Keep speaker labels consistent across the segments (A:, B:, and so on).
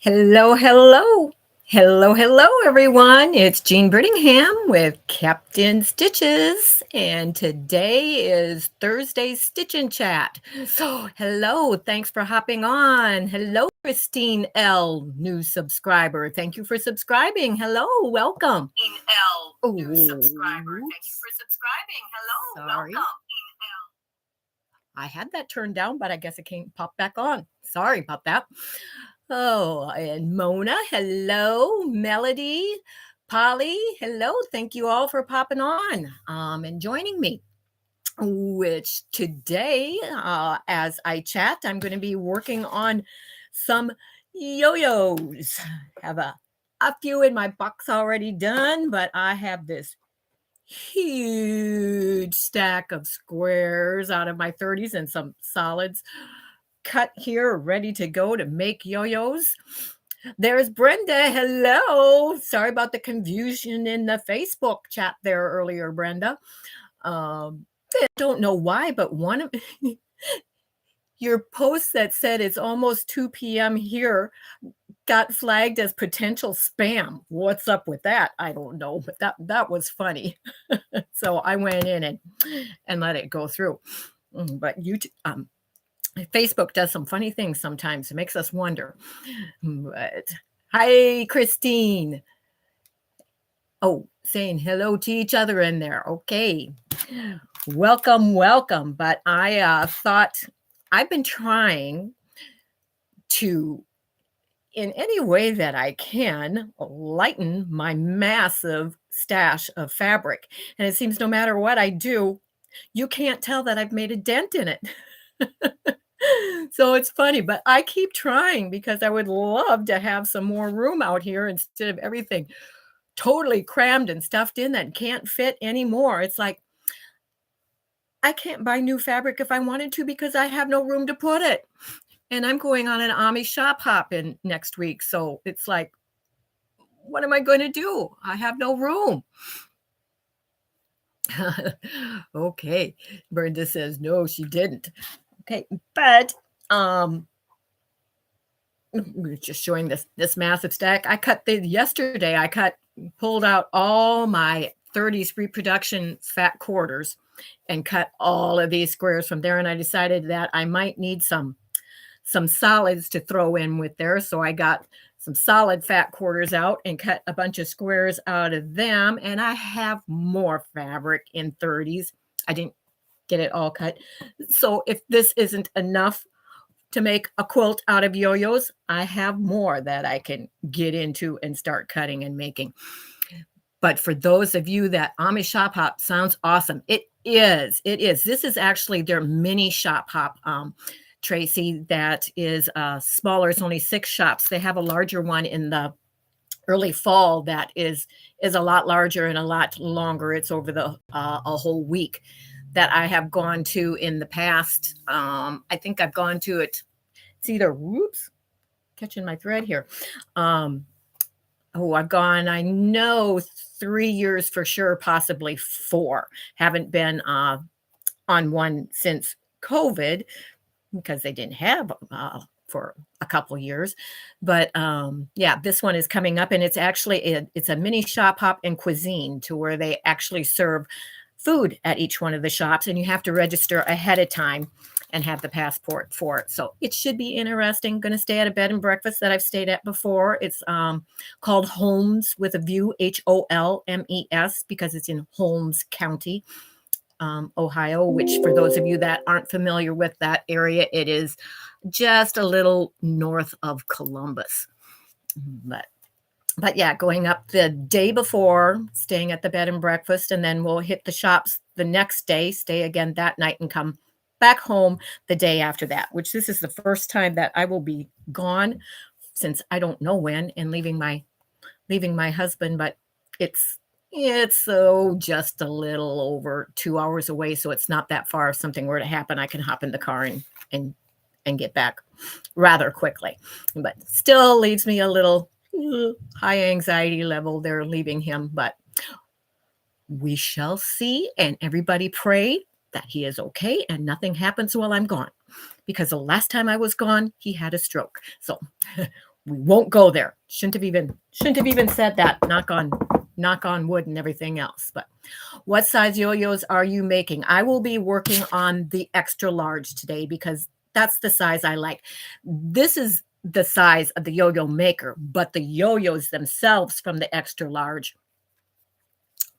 A: Hello, hello. Hello, everyone. It's Jean Brittingham with Captain Stitches, and today is Thursday's Stitch and Chat. So, hello, thanks for hopping on. Hello, Christine L., new subscriber. Thank you for subscribing. Hello, welcome.
B: Christine L., new subscriber. Thank you
A: Oops.
B: for subscribing. Hello,
A: Sorry.
B: welcome.
A: I had that turned down, but I guess it can't pop back on. Sorry about that. Oh, and Mona, hello. Melody, Polly, hello. Thank you all for popping on and joining me. Which today, as I chat, I'm going to be working on some yo-yos. Have a few in my box already done, but I have this huge stack of squares out of my 30s and some solids cut here, ready to go to make yo-yos. There's Brenda. Hello. Sorry about the confusion in the Facebook chat there earlier, Brenda. I don't know why, but one of your posts that said it's almost 2 p.m. here got flagged as potential spam. What's up with that? I don't know, but that was funny. So I went in and let it go through. But Facebook does some funny things sometimes. It makes us wonder. But hi, Christine. Oh, saying hello to each other in there. Okay. Welcome. But I thought I've been trying to, in any way that I can, lighten my massive stash of fabric. And it seems no matter what I do, you can't tell that I've made a dent in it. So it's funny, but I keep trying because I would love to have some more room out here instead of everything totally crammed and stuffed in that can't fit anymore. It's like I can't buy new fabric if I wanted to because I have no room to put it. And I'm going on an Amish shop hop in next week. So it's like, what am I going to do? I have no room. Okay. Brenda says, no, she didn't. Okay. But just showing this massive stack. I cut yesterday. Pulled out all my 30s reproduction fat quarters and cut all of these squares from there. And I decided that I might need some solids to throw in with there. So I got some solid fat quarters out and cut a bunch of squares out of them. And I have more fabric in 30s. I didn't get it all cut. So if this isn't enough to make a quilt out of yo-yos, I have more that I can get into and start cutting and making. But for those of you that Amish shop hop sounds awesome. It is. This is actually their mini shop hop, Tracy, that is smaller. It's only 6 shops. They have a larger one in the early fall that is a lot larger and a lot longer. It's over the a whole week that I have gone to in the past. I think I've gone to it. It's either, whoops, catching my thread here. I've gone, I know 3 years for sure, possibly 4. Haven't been on one since COVID because they didn't have for a couple years. But yeah, this one is coming up, and it's actually it's a mini shop hop and cuisine to where they actually serve food at each one of the shops, and you have to register ahead of time and have the passport for it. So it should be interesting. Going to stay at a bed and breakfast that I've stayed at before. It's called Holmes with a View, Holmes, because it's in Holmes County, Ohio, which for those of you that aren't familiar with that area, it is just a little north of Columbus. But yeah, going up the day before, staying at the bed and breakfast, and then we'll hit the shops the next day, stay again that night, and come back home the day after that, which this is the first time that I will be gone since I don't know when, and leaving my husband, but it's so just a little over 2 hours away, so it's not that far. If something were to happen, I can hop in the car and get back rather quickly. But still leaves me a little high anxiety level there leaving him, but we shall see. And everybody pray that he is okay and nothing happens while I'm gone, because the last time I was gone, he had a stroke. So we won't go there. Shouldn't have even said that. Knock on wood and everything else. But what size yo-yos are you making? I will be working on the extra large today because that's the size I like. This is the size of the yo-yo maker, but the yo-yos themselves from the extra large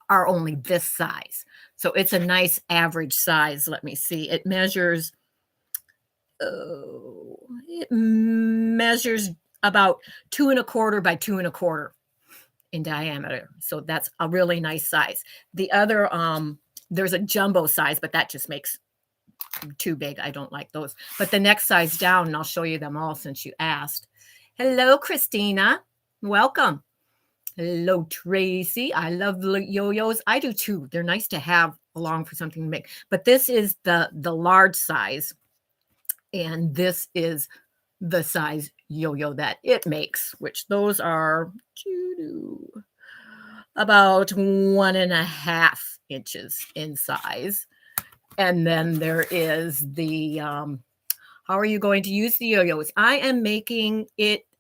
A: are only this size. So it's a nice average size. Let me see. It measures about 2¼ by 2¼ in diameter. So that's a really nice size. The other, there's a jumbo size, but that just makes too big. I don't like those. But the next size down, and I'll show you them all since you asked. Hello, Christina. Welcome. Hello, Tracy. I love the yo-yos. I do too. They're nice to have along for something to make. But this is the large size, and this is the size yo-yo that it makes, which those are about 1½ inches in size. And then there is the, how are you going to use the yo-yos? I am making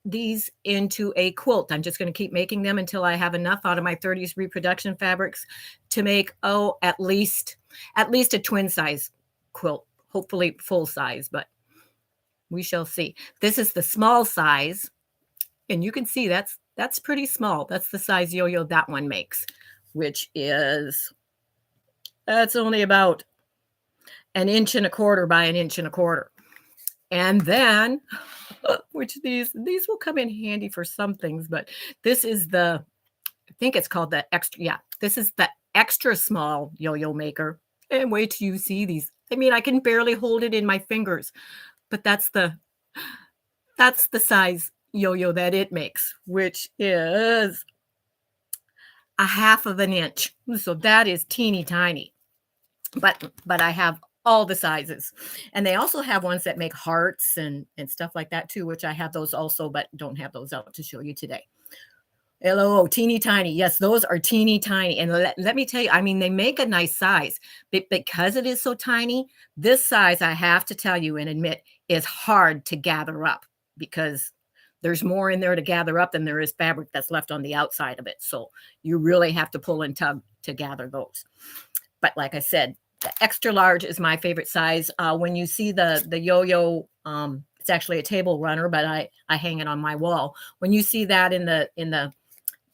A: these into a quilt. I'm just going to keep making them until I have enough out of my 30s reproduction fabrics to make, at least a twin size quilt, hopefully full size, but we shall see. This is the small size, and you can see that's pretty small. That's the size yo-yo that one makes, which is, that's only about 1¼ by 1¼ inch. And then, which these will come in handy for some things, but this is I think it's called the extra. Yeah, this is the extra small yo-yo maker. And wait till you see these. I mean, I can barely hold it in my fingers, but that's the size yo-yo that it makes, which is 1/2 inch. So that is teeny tiny. But I have all the sizes. And they also have ones that make hearts and stuff like that too, which I have those also, but don't have those out to show you today. Hello, teeny tiny. Yes, those are teeny tiny. And let me tell you, I mean, they make a nice size, but because it is so tiny, this size, I have to tell you and admit, is hard to gather up because there's more in there to gather up than there is fabric that's left on the outside of it. So you really have to pull and tug to gather those. But like I said, the extra large is my favorite size. When you see the yo-yo, it's actually a table runner, but I hang it on my wall. When you see that in the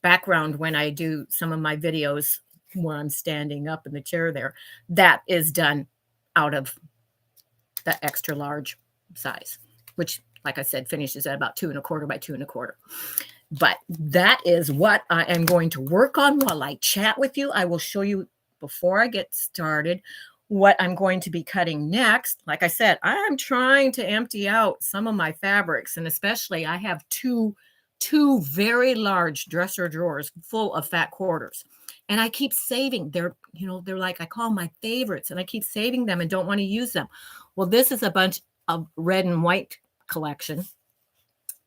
A: background when I do some of my videos where I'm standing up in the chair there, that is done out of the extra large size, which, like I said, finishes at about 2¼ by 2¼ But that is what I am going to work on while I chat with you. I will show you before I get started what I'm going to be cutting next. Like I said, I'm trying to empty out some of my fabrics, and especially I have two very large dresser drawers full of fat quarters, and I keep saving. They're like, I call my favorites, and I keep saving them and don't want to use them. Well, this is a bunch of red and white collection,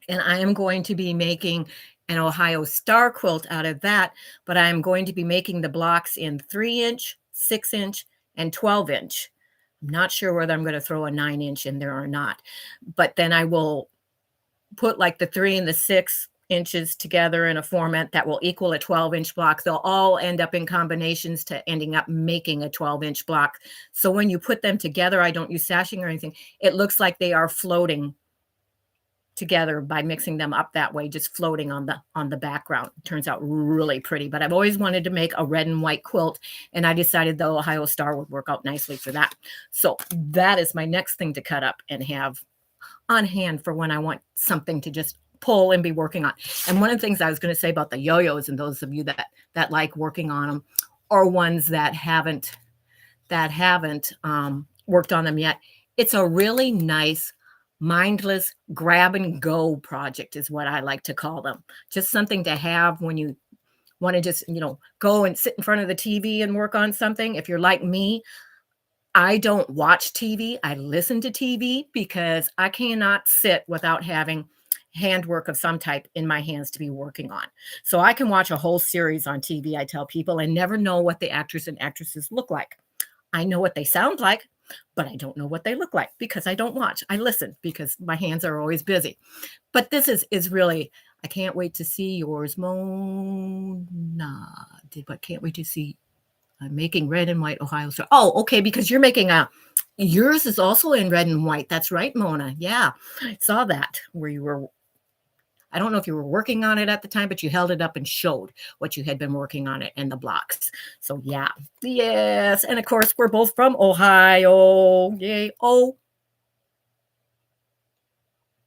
A: and I am going to be making an Ohio Star quilt out of that, but I'm going to be making the blocks in 3-inch, 6-inch, and 12-inch. I'm not sure whether I'm going to throw a 9-inch in there or not, but then I will put like the 3 and the 6 inches together in a format that will equal a 12-inch block. They'll all end up in combinations to ending up making a 12-inch block. So when you put them together, I don't use sashing or anything. It looks like they are floating together by mixing them up that way, just floating on the background. It turns out really pretty, but I've always wanted to make a red and white quilt, and I decided the Ohio Star would work out nicely for that. So that is my next thing to cut up and have on hand for when I want something to just pull and be working on. And one of the things I was going to say about the yo-yos, and those of you that like working on them, or ones that haven't worked on them yet, it's a really nice mindless grab and go project is what I like to call them. Just something to have when you want to just, go and sit in front of the TV and work on something. If you're like me, I don't watch TV. I listen to TV because I cannot sit without having handwork of some type in my hands to be working on. So I can watch a whole series on TV, I tell people, and never know what the actors and actresses look like. I know what they sound like, but I don't know what they look like because I don't watch. I listen because my hands are always busy. But this is really, I can't wait to see yours, Mona. But can't wait to see. I'm making red and white Ohio Star. Oh, okay, because you're making a. Yours is also in red and white. That's right, Mona. Yeah, I saw that where you were. I don't know if you were working on it at the time, but you held it up and showed what you had been working on it and the blocks. So yeah, yes, and of course we're both from Ohio. Yay! Oh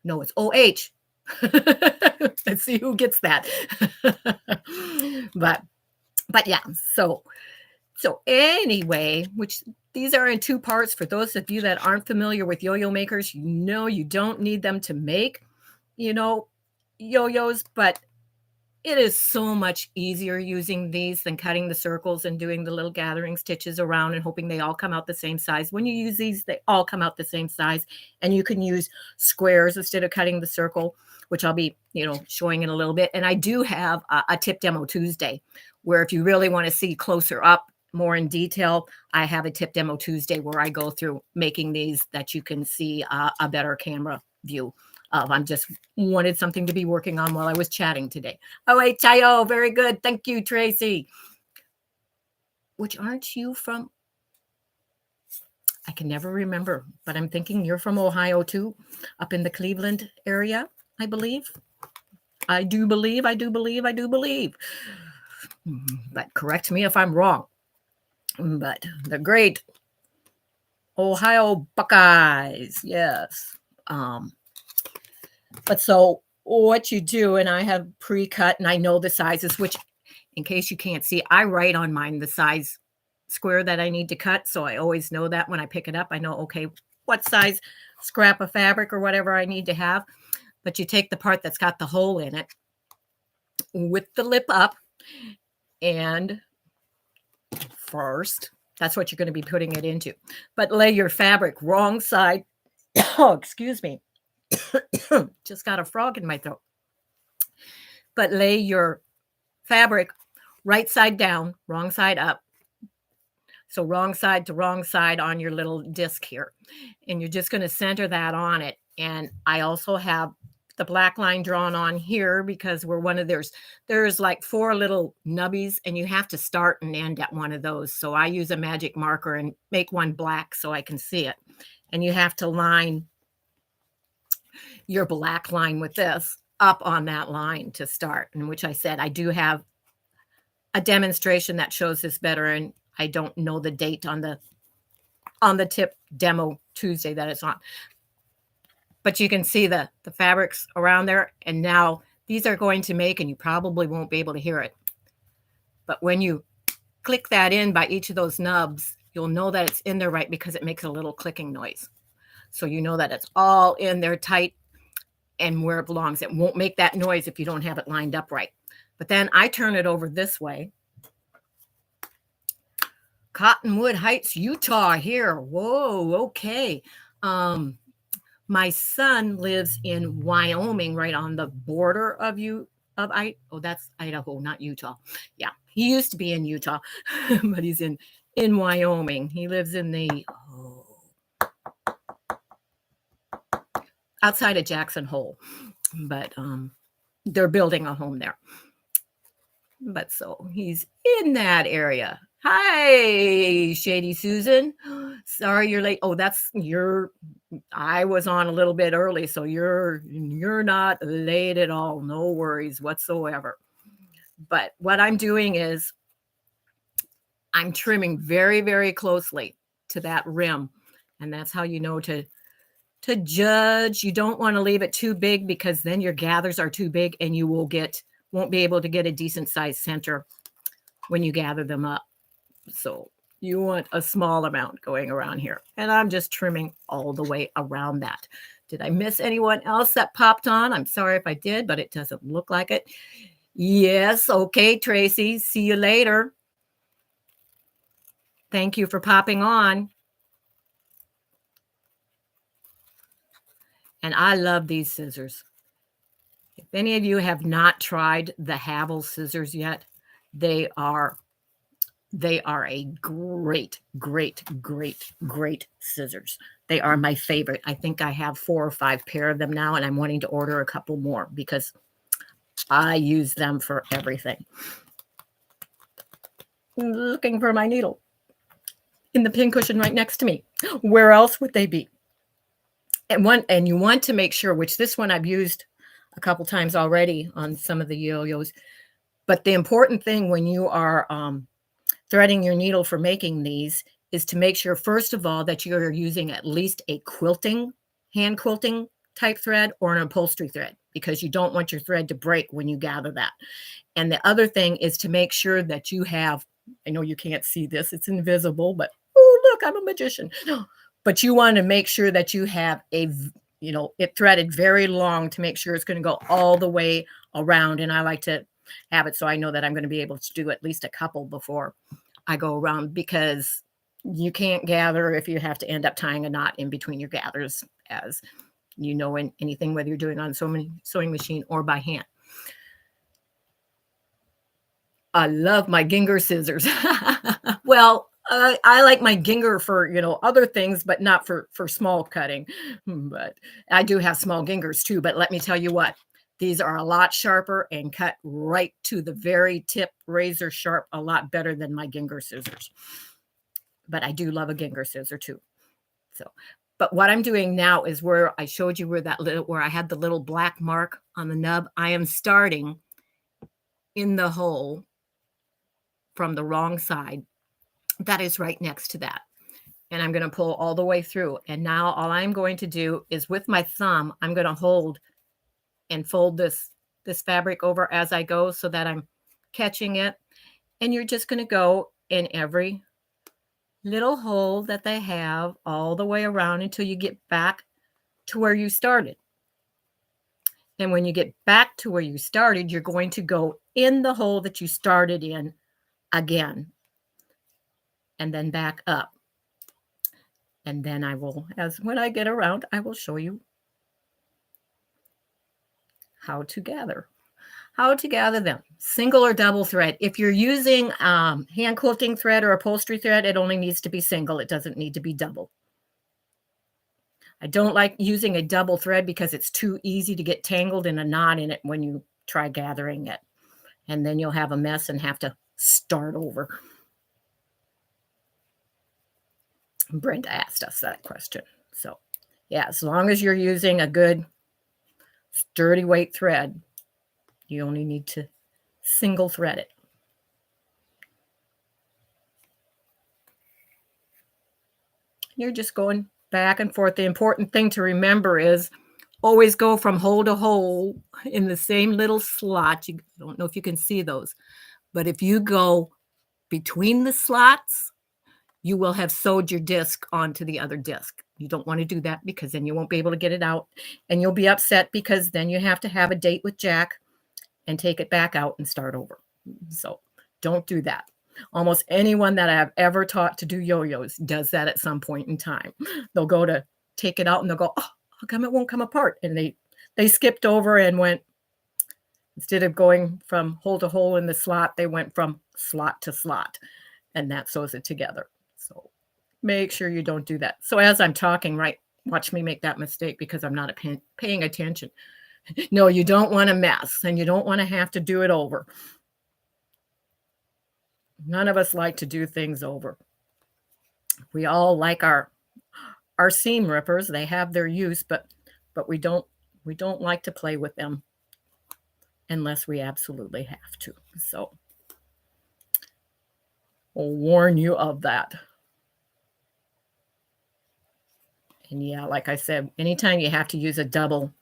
A: no, it's OH. Let's see who gets that. but but yeah, so anyway, which these are in two parts. For those of you that aren't familiar with yo-yo makers, you know you don't need them to make, you know, yo-yos, but it is so much easier using these than cutting the circles and doing the little gathering stitches around and hoping they all come out the same size. When you use these, they all come out the same size, and you can use squares instead of cutting the circle, which I'll be, showing in a little bit. And I do have a tip demo Tuesday, where if you really want to see closer up, more in detail, I have a tip demo Tuesday where I go through making these that you can see a better camera view of. I'm just wanted something to be working on while I was chatting today. Oh, very good. Thank you, Tracy. Which aren't you from? I can never remember, but I'm thinking you're from Ohio too, up in the Cleveland area, I believe. I do believe. But correct me if I'm wrong. But the great Ohio Buckeyes, yes. But so what you do, and I have pre-cut, and I know the sizes, which in case you can't see, I write on mine the size square that I need to cut. So I always know that when I pick it up, I know, okay, what size scrap of fabric or whatever I need to have. But you take the part that's got the hole in it with the lip up, and first, that's what you're going to be putting it into. But lay your fabric wrong side. Oh, excuse me. Just got a frog in my throat. But lay your fabric right side down, wrong side up. So wrong side to wrong side on your little disc here. And you're just going to center that on it. And I also have the black line drawn on here because we're one of there's like 4 little nubbies, and you have to start and end at one of those. So I use a magic marker and make one black so I can see it. And you have to line your black line with this up on that line to start. And which I said, I do have a demonstration that shows this better, and I don't know the date on the tip demo Tuesday that it's on. But you can see the fabrics around there. And now these are going to make, and you probably won't be able to hear it, but when you click that in by each of those nubs, you'll know that it's in there right because it makes a little clicking noise. So you know that it's all in there tight and where it belongs. It won't make that noise if you don't have it lined up right. But then I turn it over this way. Cottonwood Heights, Utah here. Whoa, okay. My son lives in Wyoming, right on the border of that's Idaho, not Utah. Yeah, he used to be in Utah, but he's in Wyoming. He lives in the outside of Jackson Hole, but they're building a home there. But so he's in that area. Hi, Shady Susan. Sorry you're late. Oh, I was on a little bit early, so you're not late at all. No worries whatsoever. But what I'm doing is I'm trimming very, very closely to that rim. And that's how you know to judge. You don't want to leave it too big because then your gathers are too big and you won't be able to get a decent size center when you gather them up. So you want a small amount going around here. And I'm just trimming all the way around that. Did I miss anyone else that popped on? I'm sorry if I did, but it doesn't look like it. Yes. Okay, Tracy. See you later. Thank you for popping on. And I love these scissors. If any of you have not tried the Havel scissors yet, they are They are a great, great, great, great scissors. They are my favorite. I think I have 4 or 5 pair of them now, and I'm wanting to order a couple more because I use them for everything. Looking for my needle in the pincushion right next to me. Where else would they be? And you want to make sure, which this one I've used a couple times already on some of the yo-yos. But the important thing when you are threading your needle for making these is to make sure, first of all, that you're using at least a quilting, hand quilting type thread or an upholstery thread, because you don't want your thread to break when you gather that. And the other thing is to make sure that you have, I know you can't see this, it's invisible, but oh, look, I'm a magician. But you want to make sure that you have it threaded very long to make sure it's going to go all the way around. And I like to have it so I know that I'm going to be able to do at least a couple before I go around, because you can't gather if you have to end up tying a knot in between your gathers, as you know, in anything, whether you're doing on sewing machine or by hand. I love my Ginger scissors. Well, I like my Ginger for, other things, but not for small cutting. But I do have small Gingers too. But let me tell you what, these are a lot sharper and cut right to the very tip, razor sharp, a lot better than my Ginger scissors. But I do love a Ginger scissor too. So, but what I'm doing now is where I showed you where I had the little black mark on the nub. I am starting in the hole from the wrong side. That is right next to that. And I'm going to pull all the way through. And now all I'm going to do is with my thumb, I'm going to hold and fold this fabric over as I go so that I'm catching it. And you're just going to go in every little hole that they have all the way around until you get back to where you started. And when you get back to where you started, you're going to go in the hole that you started in again, and then back up. And then when I get around, I will show you how to gather them, single or double thread. If you're using hand quilting thread or upholstery thread, it only needs to be single. It doesn't need to be double. I don't like using a double thread because it's too easy to get tangled in a knot in it when you try gathering it. And then you'll have a mess and have to start over. Brenda asked us that question. So yeah, as long as you're using a good sturdy weight thread, you only need to single thread it. You're just going back and forth. The important thing to remember is always go from hole to hole in the same little slot. I don't know if you can see those, but if you go between the slots, you will have sewed your disc onto the other disc. You don't want to do that because then you won't be able to get it out, and you'll be upset because then you have to have a date with Jack and take it back out and start over. So don't do that. Almost anyone that I've ever taught to do yo-yos does that at some point in time. They'll go to take it out and they'll go, oh, how come it won't come apart? And they skipped over and went, instead of going from hole to hole in the slot, they went from slot to slot, and that sews it together. So make sure you don't do that. So as I'm talking, right, watch me make that mistake because I'm not paying attention. No, you don't want to mess, and you don't want to have to do it over. None of us like to do things over. We all like our seam rippers. They have their use, but we don't like to play with them unless we absolutely have to. So I'll warn you of that. And yeah, like I said, anytime you have to use a double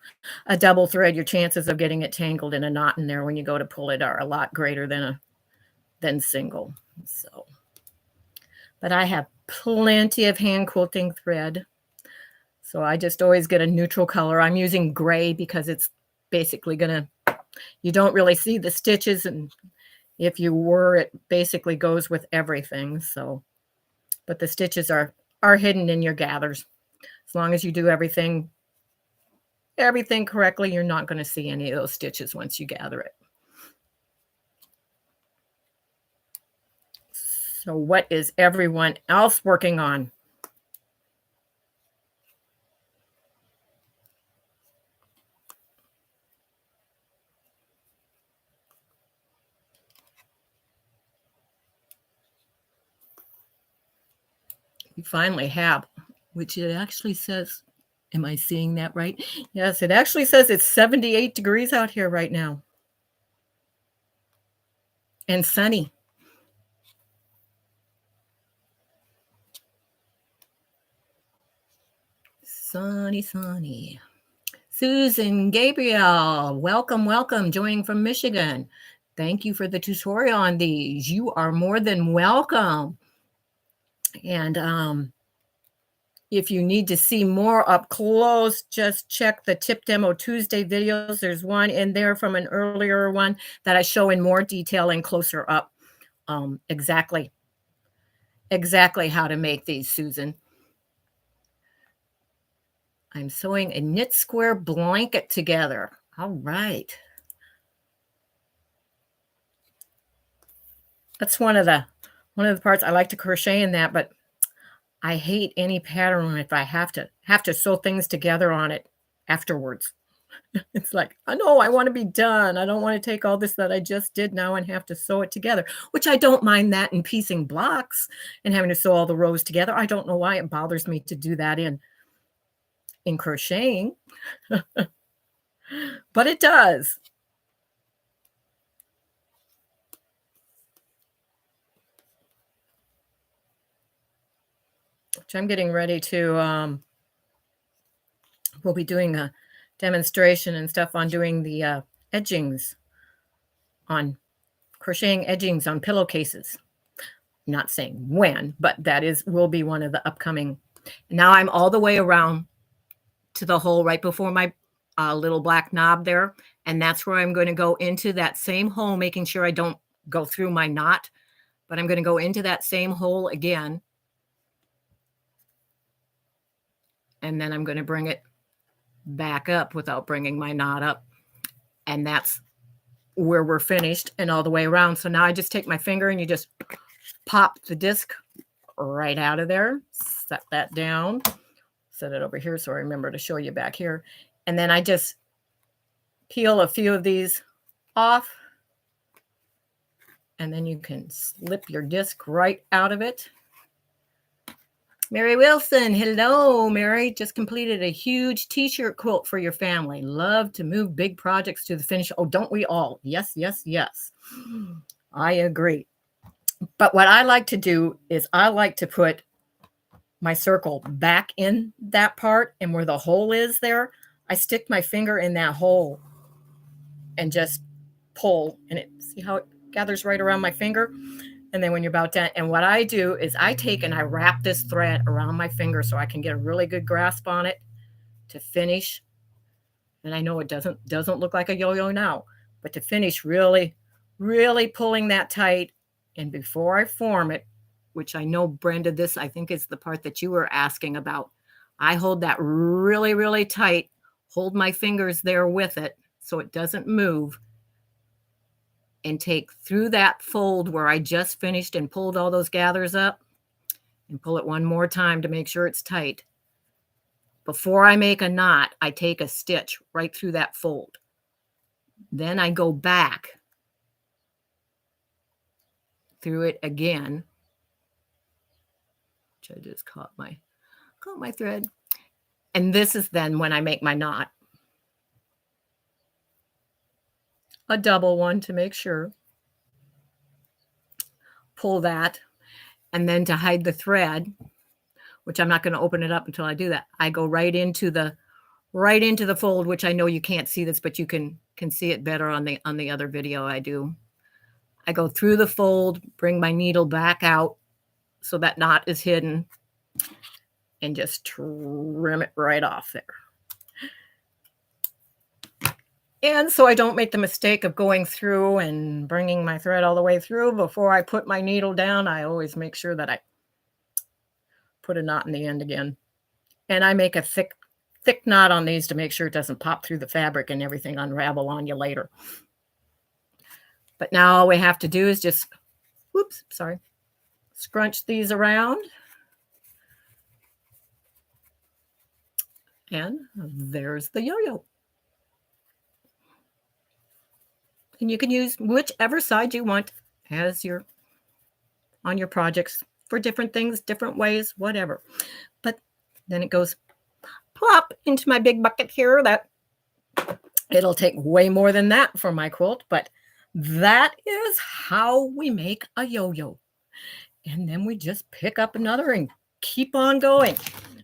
A: thread, your chances of getting it tangled in a knot in there when you go to pull it are a lot greater than single. So, but I have plenty of hand quilting thread. So I just always get a neutral color. I'm using gray because it's basically you don't really see the stitches, and if you were, it basically goes with everything. So, but the stitches are hidden in your gathers. As long as you do everything correctly, you're not going to see any of those stitches once you gather it. So what is everyone else working on? We finally have, which it actually says, am I seeing that right? Yes, it actually says it's 78 degrees out here right now and sunny. Sunny, sunny. Susan Gabriel, welcome, welcome, joining from Michigan. Thank you for the tutorial on these. You are more than welcome. And if you need to see more up close, just check the Tip Demo Tuesday videos. There's one in there from an earlier one that I show in more detail and closer up exactly how to make these, Susan. I'm sewing a knit square blanket together. All right. That's one of the parts I like to crochet in that, but I hate any pattern if I have to sew things together on it afterwards. It's like, I know I want to be done. I don't want to take all this that I just did now and have to sew it together, which I don't mind that in piecing blocks and having to sew all the rows together. I don't know why it bothers me to do that in crocheting, but it does. Which I'm getting ready to, we'll be doing a demonstration and stuff on doing the edgings on crocheting edgings on pillowcases. Not saying when, but that will be one of the upcoming. Now I'm all the way around to the hole right before my little black knob there. And that's where I'm going to go into that same hole, making sure I don't go through my knot, but I'm going to go into that same hole again. And then I'm going to bring it back up without bringing my knot up. And that's where we're finished and all the way around. So now I just take my finger and you just pop the disc right out of there, set that down, set it over here so I remember to show you back here. And then I just peel a few of these off, and then you can slip your disc right out of it. Mary Wilson, hello, Mary. Just completed a huge t-shirt quilt for your family. Love to move big projects to the finish. Oh, don't we all? Yes, yes, yes. I agree. But what I like to do is I like to put my circle back in that part, and where the hole is there, I stick my finger in that hole and just pull, and see how it gathers right around my finger? And then when you're about done, and what I do is I take and I wrap this thread around my finger so I can get a really good grasp on it to finish. And I know it doesn't look like a yo-yo now, but to finish really, really pulling that tight. And before I form it, which I know, Brenda, this I think is the part that you were asking about, I hold that really, really tight, hold my fingers there with it so it doesn't move, and take through that fold where I just finished and pulled all those gathers up, and pull it one more time to make sure it's tight. Before I make a knot, I take a stitch right through that fold. Then I go back through it again, which I just caught my thread. And this is then when I make my knot. A double one to make sure. Pull that, and then to hide the thread, which I'm not going to open it up until I do that, I go right into the fold, which I know you can't see this, but you can see it better on the other video I do. I go through the fold, bring my needle back out so that knot is hidden, and just trim it right off there. And so I don't make the mistake of going through and bringing my thread all the way through before I put my needle down. I always make sure that I put a knot in the end again. And I make a thick knot on these to make sure it doesn't pop through the fabric and everything unravel on you later. But now all we have to do is just, scrunch these around. And there's the yo-yo. And you can use whichever side you want as your on your projects for different things, different ways, whatever. But then it goes plop into my big bucket here. That it'll take way more than that for my quilt, but that is how we make a yo-yo. And then we just pick up another and keep on going.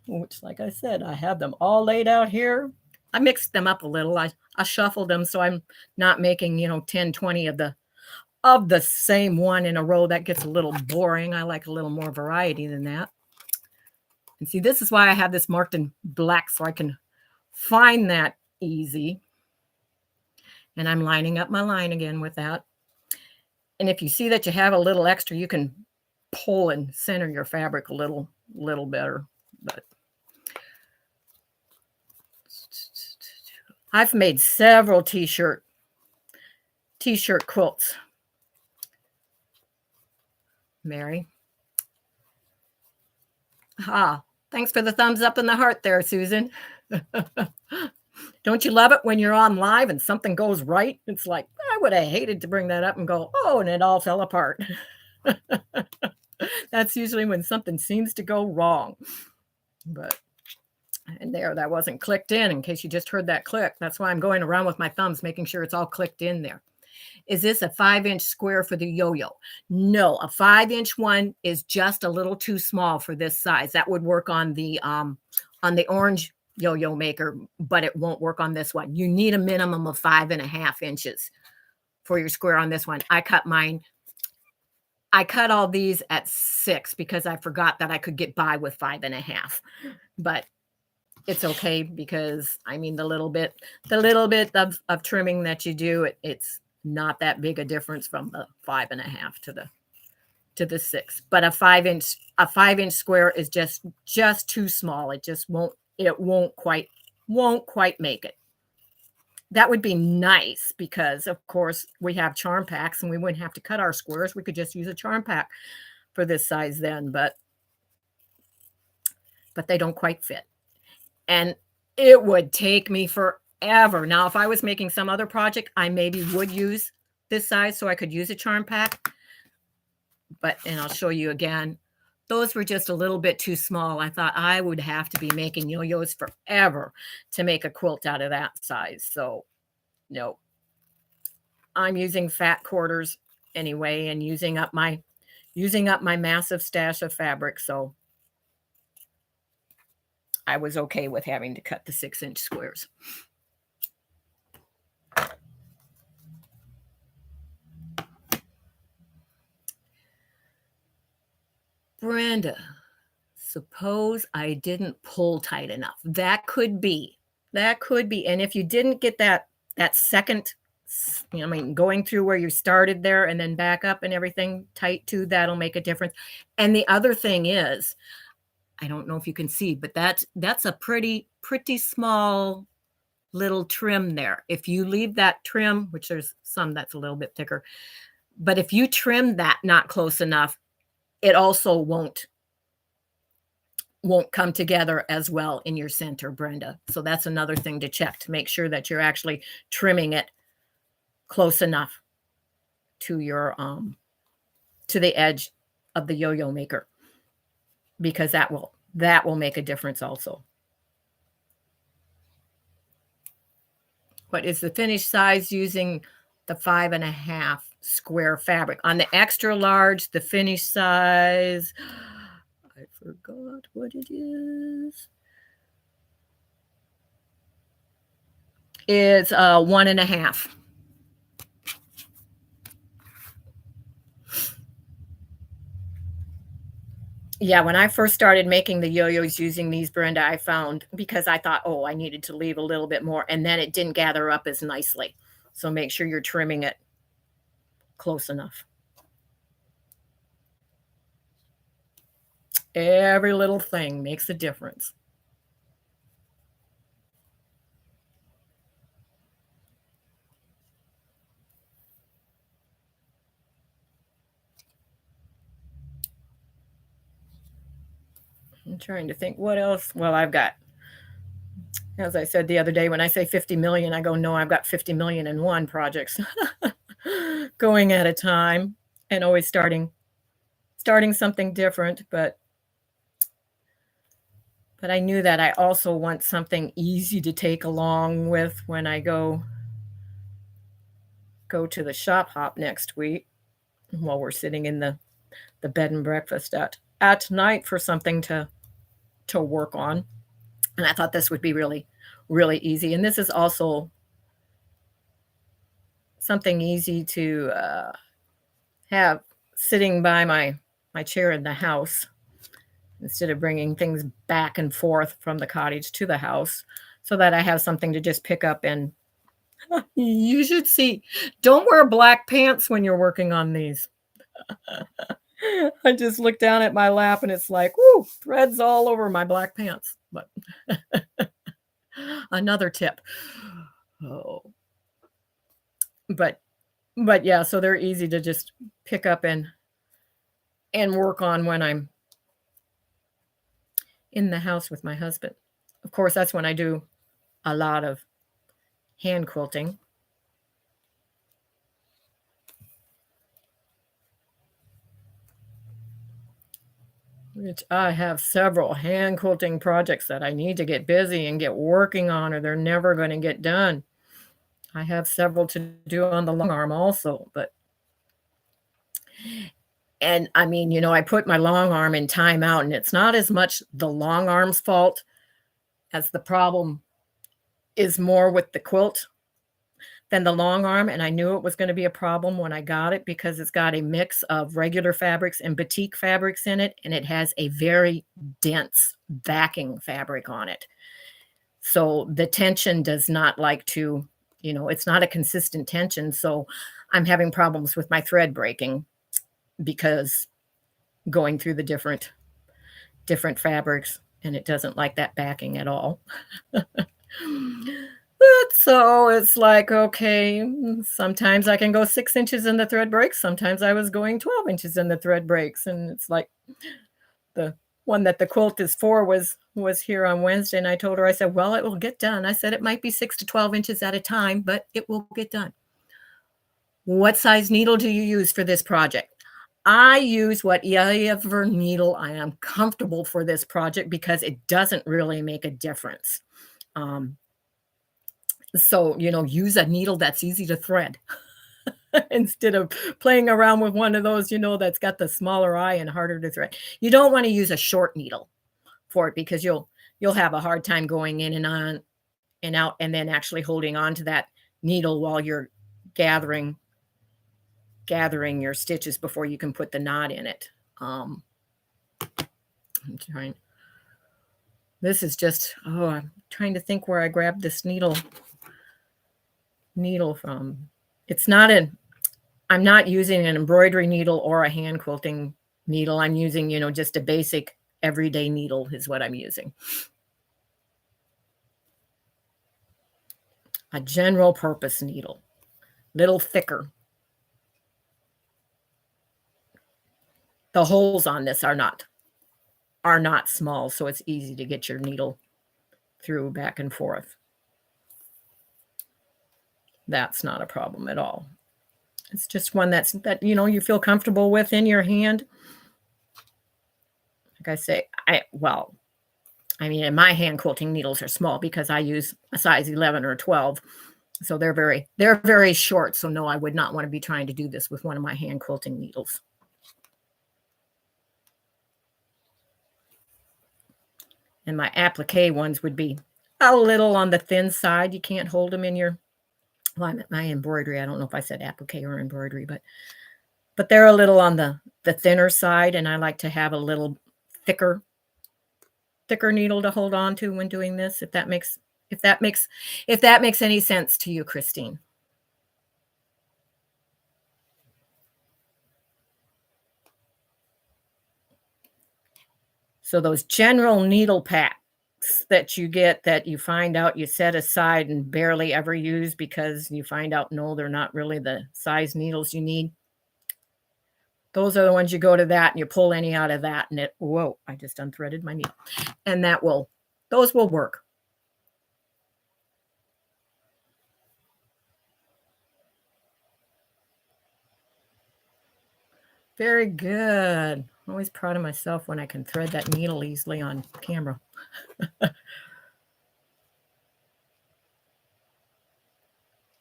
A: Which, like I said, I have them all laid out here. I mixed them up a little. I shuffled them so I'm not making, 10, 20 of the same one in a row. That gets a little boring. I like a little more variety than that. And see, this is why I have this marked in black so I can find that easy. And I'm lining up my line again with that. And if you see that you have a little extra, you can pull and center your fabric a little better. But I've made several t-shirt quilts. Mary. Thanks for the thumbs up and the heart there, Susan. Don't you love it when you're on live and something goes right? It's like, I would have hated to bring that up and go, oh, and it all fell apart. That's usually when something seems to go wrong. And there, that wasn't clicked in case you just heard that click. That's why I'm going around with my thumbs, making sure it's all clicked in there. Is this a 5-inch square for the yo-yo? No, a 5-inch one is just a little too small for this size. That would work on the orange yo-yo maker, but it won't work on this one. You need a minimum of 5.5 inches for your square on this one. I cut all these at 6 because I forgot that I could get by with 5.5, but it's okay because I mean the little bit of trimming that you do, it's not that big a difference from the 5.5 to the 6. But a 5-inch square is just too small. It just won't quite make it. That would be nice because of course we have charm packs and we wouldn't have to cut our squares. We could just use a charm pack for this size then, but they don't quite fit. And it would take me forever. Now, if I was making some other project, I maybe would use this size so I could use a charm pack. And I'll show you again. Those were just a little bit too small. I thought I would have to be making yo-yos forever to make a quilt out of that size. So, no. I'm using fat quarters anyway and using up my massive stash of fabric. So I was okay with having to cut the 6-inch squares. Brenda, suppose I didn't pull tight enough. That could be. And if you didn't get that second, going through where you started there and then back up and everything tight too, that'll make a difference. And the other thing is, I don't know if you can see, but that's a pretty small little trim there. If you leave that trim, which there's some that's a little bit thicker, but if you trim that not close enough, it also won't come together as well in your center, Brenda. So that's another thing to check to make sure that you're actually trimming it close enough to your to the edge of the yo-yo maker, because that will make a difference also. What is the finished size using the 5.5 square fabric? On the extra large, the finished size, I forgot what it is. It's 1.5. Yeah, when I first started making the yo-yos using these, Brenda, I found, because I thought, oh, I needed to leave a little bit more, and then it didn't gather up as nicely. So make sure you're trimming it close enough. Every little thing makes a difference. I'm trying to think what else. Well, I've got, as I said the other day, when I say 50 million, I go, no, I've got 50 million and one projects going at a time and always starting something different, but I knew that I also want something easy to take along with when I go to the shop hop next week while we're sitting in the bed and breakfast at night for something to work on. And I thought this would be really, really easy. And this is also something easy to have sitting by my chair in the house instead of bringing things back and forth from the cottage to the house, so that I have something to just pick up. And you should see, don't wear black pants when you're working on these. I just look down at my lap and it's like, whoo, threads all over my black pants. But another tip. Oh, but yeah, so they're easy to just pick up and work on when I'm in the house with my husband. Of course, that's when I do a lot of hand quilting. Which I have several hand quilting projects that I need to get busy and get working on, or they're never going to get done. I have several to do on the long arm also, and I mean, I put my long arm in timeout, and it's not as much the long arm's fault as the problem is more with the quilt than the long arm. And I knew it was going to be a problem when I got it because it's got a mix of regular fabrics and batik fabrics in it, and it has a very dense backing fabric on it. So the tension does not like to, it's not a consistent tension. So I'm having problems with my thread breaking because going through the different fabrics, and it doesn't like that backing at all. So it's like, okay, sometimes I can go 6 inches in the thread breaks. Sometimes I was going 12 inches in the thread breaks. And it's like the one that the quilt is for was here on Wednesday. And I told her, I said, well, it will get done. I said, it might be 6 to 12 inches at a time, but it will get done. What size needle do you use for this project? I use whatever needle I am comfortable for this project because it doesn't really make a difference. So, use a needle that's easy to thread instead of playing around with one of those, that's got the smaller eye and harder to thread. You don't want to use a short needle for it because you'll have a hard time going in and on and out and then actually holding on to that needle while you're gathering your stitches before you can put the knot in it. I'm trying. This is just, I'm trying to think where I grabbed this needle from. It's not I'm not using an embroidery needle or a hand quilting needle. I'm using, just a basic everyday needle is what I'm using. A general purpose needle, little thicker. The holes on this are not small, so it's easy to get your needle through back and forth. That's not a problem at all. It's just one that you feel comfortable with in your hand. Like I say, and my hand quilting needles are small because I use a size 11 or 12. So they're very short. So no, I would not want to be trying to do this with one of my hand quilting needles. And my applique ones would be a little on the thin side. You can't hold them in your, my embroidery. I don't know if I said applique or embroidery, but they're a little on the thinner side. And I like to have a little thicker needle to hold on to when doing this. If that makes any sense to you, Christine. So those general needle packs that you get that you find out you set aside and barely ever use because you find out, no, they're not really the size needles you need. Those are the ones you go to that and you pull any out of that and it, whoa, I just unthreaded my needle. And those will work. Very good. I'm always proud of myself when I can thread that needle easily on camera.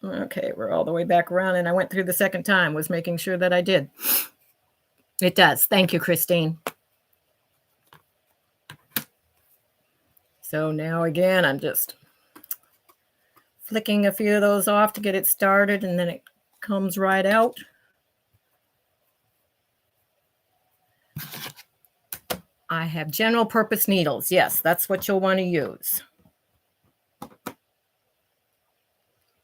A: Okay, we're all the way back around, and I went through the second time, was making sure that I did. It does. Thank you, Christine. So now again, I'm just flicking a few of those off to get it started, and then it comes right out. I have general purpose needles. Yes, that's what you'll want to use.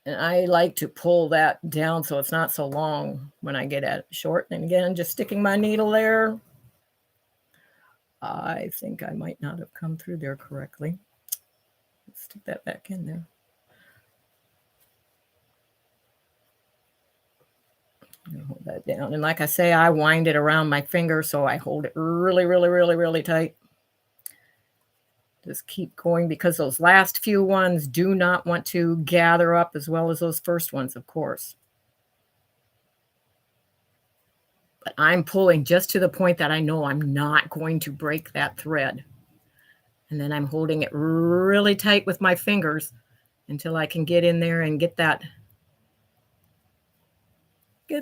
A: And I like to pull that down so it's not so long when I get at it short. And again, just sticking my needle there. I think I might not have come through there correctly. Let's stick that back in there. Hold that down. And like I say, I wind it around my finger, so I hold it really, really, really, really tight. Just keep going because those last few ones do not want to gather up as well as those first ones, of course. But I'm pulling just to the point that I know I'm not going to break that thread. And then I'm holding it really tight with my fingers until I can get in there and get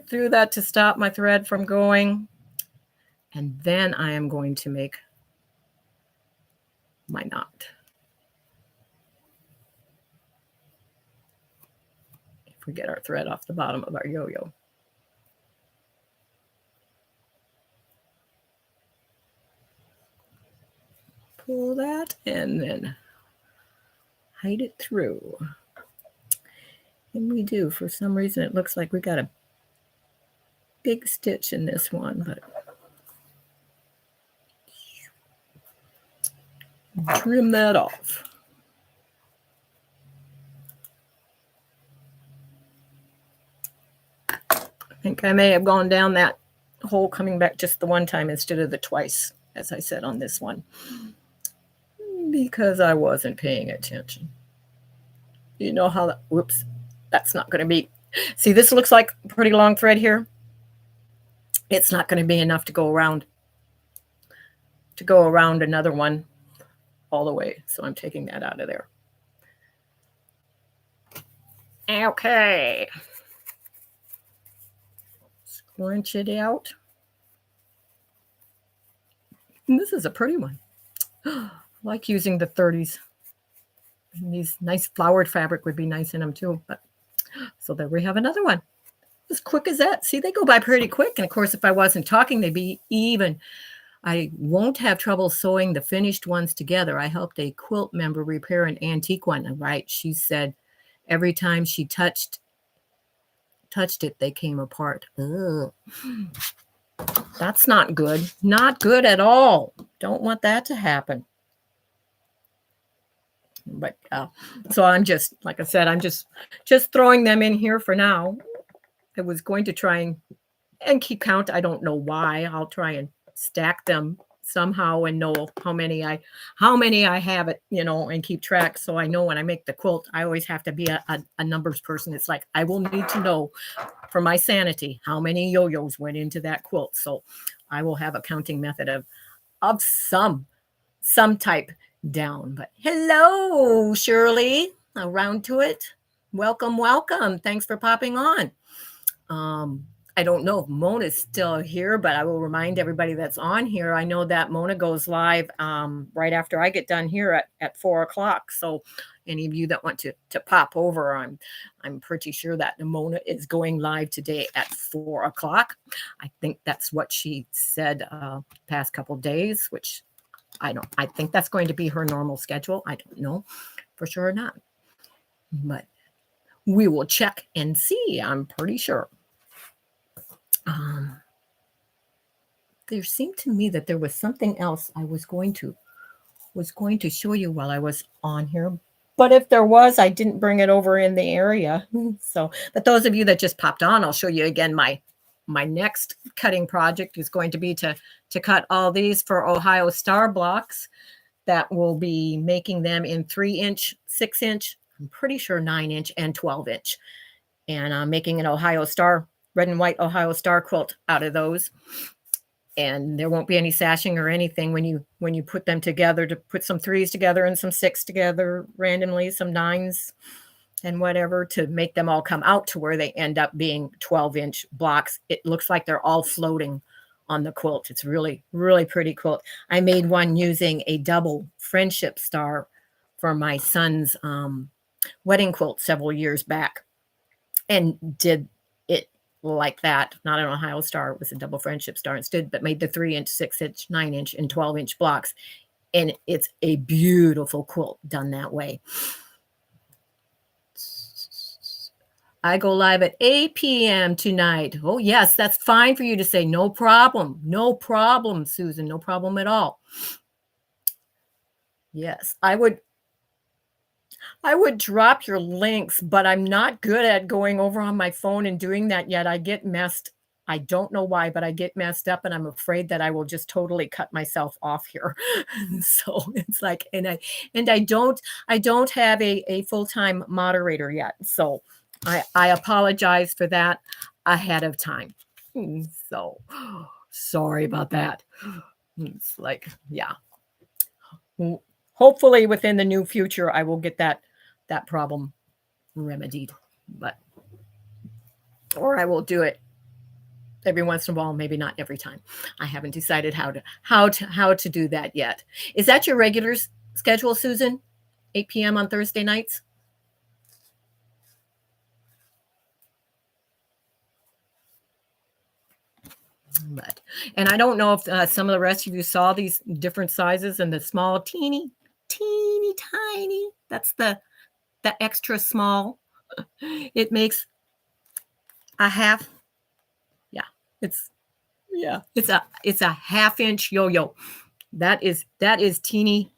A: through that to stop my thread from going. And then I am going to make my knot. If we get our thread off the bottom of our yo-yo. Pull that and then hide it through. And we do. For some reason, it looks like we got a big stitch in this one, but trim that off. I think I may have gone down that hole coming back just the one time instead of the twice, as I said on this one, because I wasn't paying attention. You know how that, whoops, that's not going to be, see, this looks like a pretty long thread here. It's not going to be enough to go around another one all the way. So I'm taking that out of there. Okay. Scrunch it out. And this is a pretty one. I like using the 30s. And these nice flowered fabric would be nice in them too. But so there we have another one. As quick as that. See, they go by pretty quick. And of course, if I wasn't talking, they'd be even. I won't have trouble sewing the finished ones together. I helped a quilt member repair an antique one, right? She said every time she touched it, they came apart. Ugh. That's not good. Not good at all. Don't want that to happen. But so I'm just, like I said, I'm just throwing them in here for now. I was going to try and keep count. I don't know why. I'll try and stack them somehow and know how many I have it, and keep track. So I know when I make the quilt, I always have to be a numbers person. It's like, I will need to know for my sanity how many yo-yos went into that quilt. So I will have a counting method of some type down. But hello, Shirley, around to it. Welcome. Thanks for popping on. I don't know if Mona's still here, but I will remind everybody that's on here. I know that Mona goes live right after I get done here at 4:00. So any of you that want to pop over, I'm pretty sure that Mona is going live today at 4:00. I think that's what she said past couple days, which I think that's going to be her normal schedule. I don't know for sure or not, but we will check and see. I'm pretty sure. There seemed to me that there was something else I was going to show you while I was on here. But if there was, I didn't bring it over in the area. So, but those of you that just popped on, I'll show you again my my next cutting project is going to be to cut all these for Ohio Star blocks. That will be making them in 3-inch, 6-inch, I'm pretty sure 9-inch and 12-inch. And I'm making an Ohio Star, red and white Ohio Star quilt out of those. And there won't be any sashing or anything when you put them together, to put some 3s together and some 6 together randomly, some 9s and whatever, to make them all come out to where they end up being 12-inch blocks. It looks like they're all floating on the quilt. It's really, really pretty quilt. I made one using a double friendship star for my son's wedding quilt several years back, and did it like that. Not an Ohio Star, it was a double friendship star instead, but made the 3-inch, 6-inch, 9-inch, and 12-inch blocks. And it's a beautiful quilt done that way. I go live at 8 p.m. tonight. Oh, yes, that's fine for you to say. No problem. No problem, Susan. No problem at all. Yes, I would drop your links, but I'm not good at going over on my phone and doing that yet. I don't know why, but I get messed up, and I'm afraid that I will just totally cut myself off here. So it's like, and I don't have a full-time moderator yet. So I apologize for that ahead of time. So sorry about that. It's like, yeah. Hopefully within the new future, I will get that problem remedied, or I will do it every once in a while, maybe not every time. I haven't decided how to do that yet. Is that your regular schedule, Susan? 8 p.m. on Thursday nights? And I don't know if some of the rest of you saw these different sizes, and the small, teeny tiny. That's the extra small. It makes a half. Yeah, it's a half-inch yo-yo. That is teeny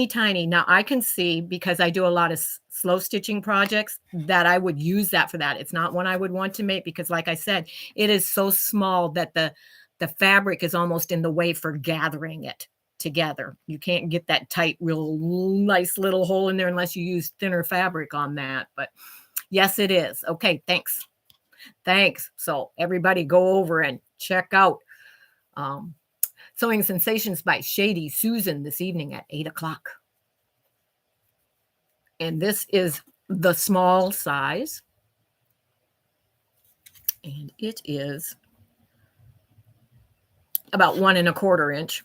A: tiny. Now I can see, because I do a lot of slow stitching projects, that I would use that for that. It's not one I would want to make, because like I said, it is so small that the fabric is almost in the way for gathering it together. You can't get that tight, real nice little hole in there unless you use thinner fabric on that. But yes, it is. Okay, thanks. So everybody go over and check out Sewing Sensations by Shady Susan this evening at 8 o'clock. And this is the small size. And it is about 1 1/4 inch.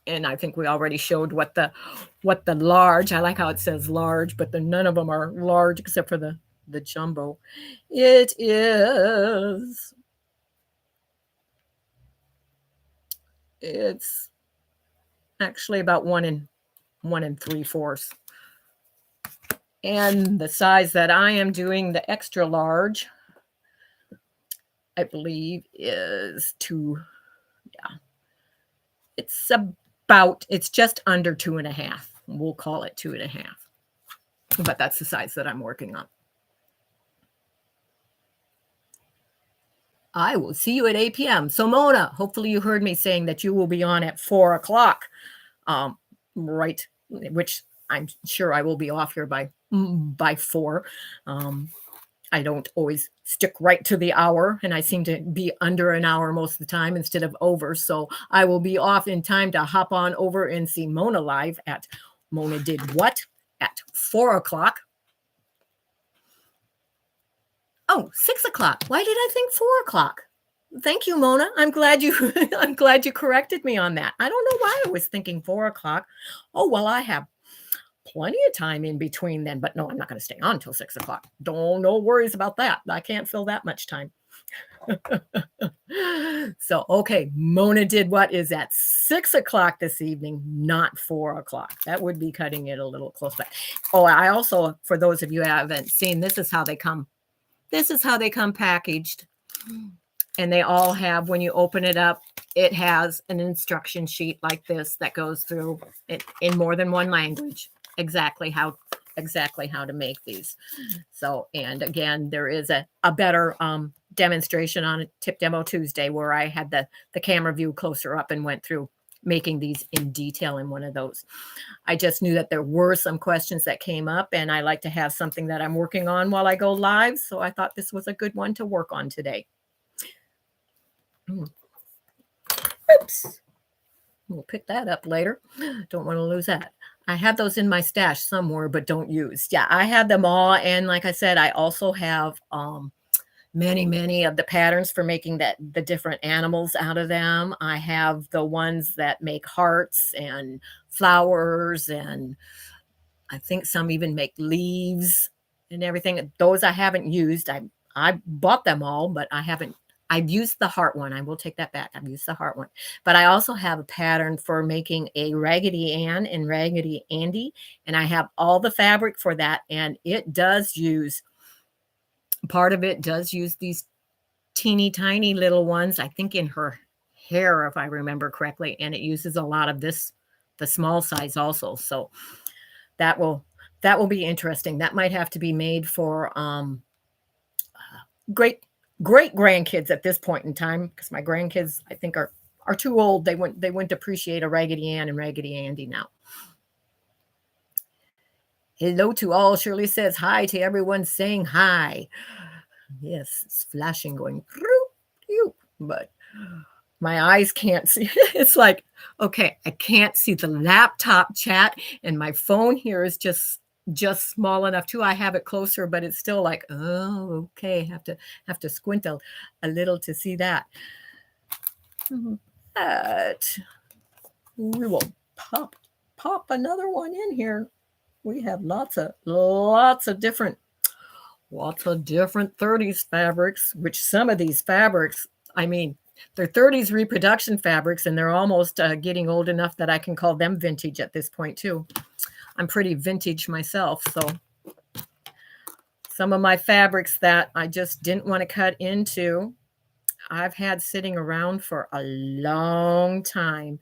A: And I think we already showed what the large, I like how it says large, but none of them are large except for the jumbo. It is, it's actually about 1 3/4. And the size that I am doing, the extra large, I believe is 2. Yeah. It's just under 2.5. We'll call it 2.5. But that's the size that I'm working on. I will see you at 8 p.m. So Mona, hopefully you heard me saying that you will be on at 4 o'clock. Right, which I'm sure I will be off here by 4. I don't always stick right to the hour, and I seem to be under an hour most of the time instead of over. So I will be off in time to hop on over and see Mona live at Mona Did What at 4 o'clock. Oh, 6 o'clock. Why did I think 4 o'clock? Thank you, Mona. I'm glad you corrected me on that. I don't know why I was thinking 4 o'clock. Oh, well, I have plenty of time in between then, but no, I'm not going to stay on till 6 o'clock. No worries about that. I can't fill that much time. So, okay, Mona Did What is at 6 o'clock this evening, not 4 o'clock. That would be cutting it a little close by. Oh, I also, for those of you who haven't seen, this is how they come. This is how they come packaged. And they all have, when you open it up, it has an instruction sheet like this that goes through it in more than one language, exactly how to make these. So, and again, there is a better demonstration on a Tip Demo Tuesday where I had the camera view closer up and went through making these in detail in one of those. I just knew that there were some questions that came up, and I like to have something that I'm working on while I go live. So I thought this was a good one to work on today. Oops. We'll pick that up later. Don't want to lose that. I have those in my stash somewhere, but don't use. Yeah, I have them all. And like I said, I also have many of the patterns for making the different animals out of them. I have the ones that make hearts and flowers, and I think some even make leaves and everything. Those I haven't used. I bought them all, but I haven't. I've used the heart one. I will take that back. I've used the heart one. But I also have a pattern for making a Raggedy Ann and Raggedy Andy, and I have all the fabric for that, and it does use, part of it does use these teeny tiny little ones, I think in her hair, if I remember correctly, and it uses a lot of this, the small size also. So that will be interesting. That might have to be made for great grandkids at this point in time, because my grandkids, I think, are too old. They wouldn't appreciate a Raggedy Ann and Raggedy Andy now. Hello to all. Shirley says hi to everyone saying hi. Yes, it's flashing going through, but my eyes can't see. It's like, okay, I can't see the laptop chat, and my phone here is just small enough too. I have it closer, but it's still like, oh, okay, have to squint a little to see that. But we will pop another one in here. We have lots of different 30s fabrics, which some of these fabrics, I mean, they're 30s reproduction fabrics, and they're almost getting old enough that I can call them vintage at this point too. I'm pretty vintage myself, so some of my fabrics that I just didn't want to cut into, I've had sitting around for a long time,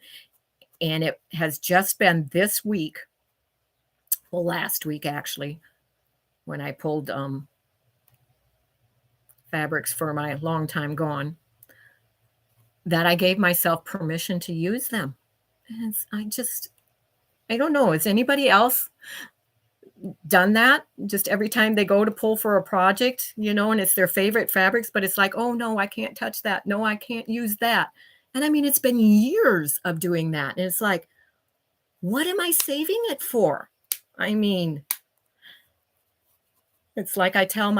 A: and it has just been this week, well, last week actually, when I pulled fabrics for my long time gone, that I gave myself permission to use them. And I don't know. Has anybody else done that? Just every time they go to pull for a project, and it's their favorite fabrics, but it's like, oh no, I can't touch that. No, I can't use that. And I mean, it's been years of doing that. And it's like, what am I saving it for? I mean, it's like I tell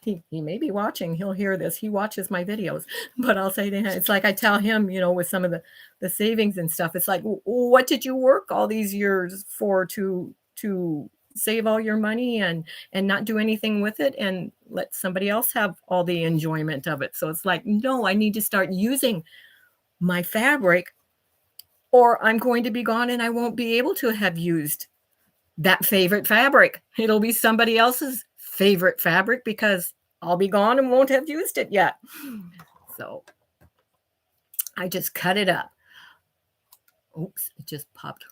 A: he may be watching. He'll hear this. He watches my videos, but I'll say to him, it's like I tell him, with some of the savings and stuff, it's like, what did you work all these years for to save all your money and not do anything with it and let somebody else have all the enjoyment of it? So it's like, no, I need to start using my fabric, or I'm going to be gone and I won't be able to have used that favorite fabric. It'll be somebody else's favorite fabric because I'll be gone and won't have used it yet. So I just cut it up. Oops, it just popped.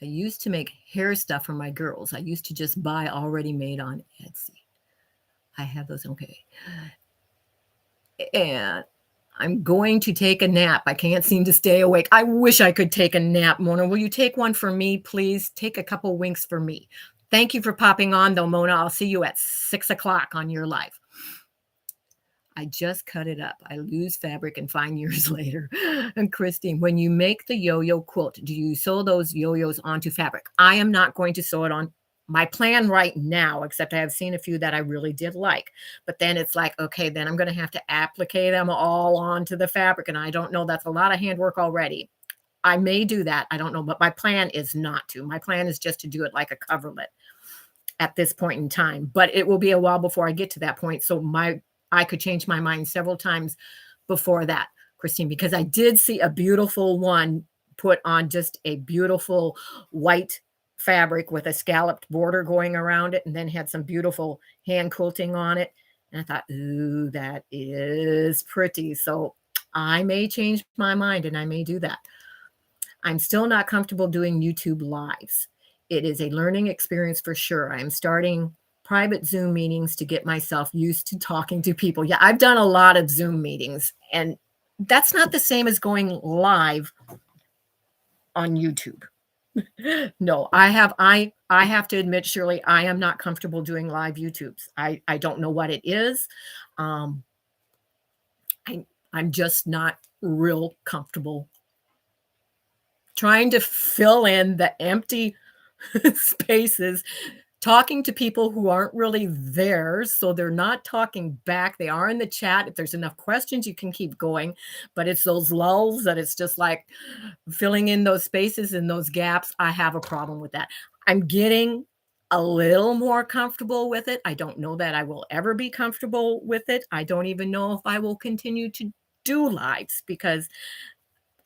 A: I used to make hair stuff for my girls. I used to just buy already made on Etsy. I have those. Okay. And I'm going to take a nap. I can't seem to stay awake. I wish I could take a nap, Mona. Will you take one for me, please? Take a couple winks for me. Thank you for popping on, though, Mona. I'll see you at 6 o'clock on your live. I just cut it up. I lose fabric and find years later. And Christine, when you make the yo-yo quilt, do you sew those yo-yos onto fabric? I am not going to sew it on. My plan right now, except I have seen a few that I really did like. But then it's like, okay, then I'm going to have to applique them all onto the fabric. And I don't know. That's a lot of handwork already. I may do that. I don't know. But my plan is not to. My plan is just to do it like a coverlet at this point in time. But it will be a while before I get to that point. So I could change my mind several times before that, Christine, because I did see a beautiful one put on just a beautiful white fabric with a scalloped border going around it, and then had some beautiful hand quilting on it. And I thought, ooh, that is pretty. So I may change my mind and I may do that. I'm still not comfortable doing YouTube lives. It is a learning experience for sure. I'm starting private Zoom meetings to get myself used to talking to people. Yeah, I've done a lot of Zoom meetings, and that's not the same as going live on YouTube. No, I have to admit, Shirley, I am not comfortable doing live YouTubes. I don't know what it is. Um, I'm just not real comfortable trying to fill in the empty spaces, talking to people who aren't really there. So they're not talking back. They are in the chat. If there's enough questions, you can keep going. But it's those lulls that it's just like filling in those spaces and those gaps. I have a problem with that. I'm getting a little more comfortable with it. I don't know that I will ever be comfortable with it. I don't even know if I will continue to do lives because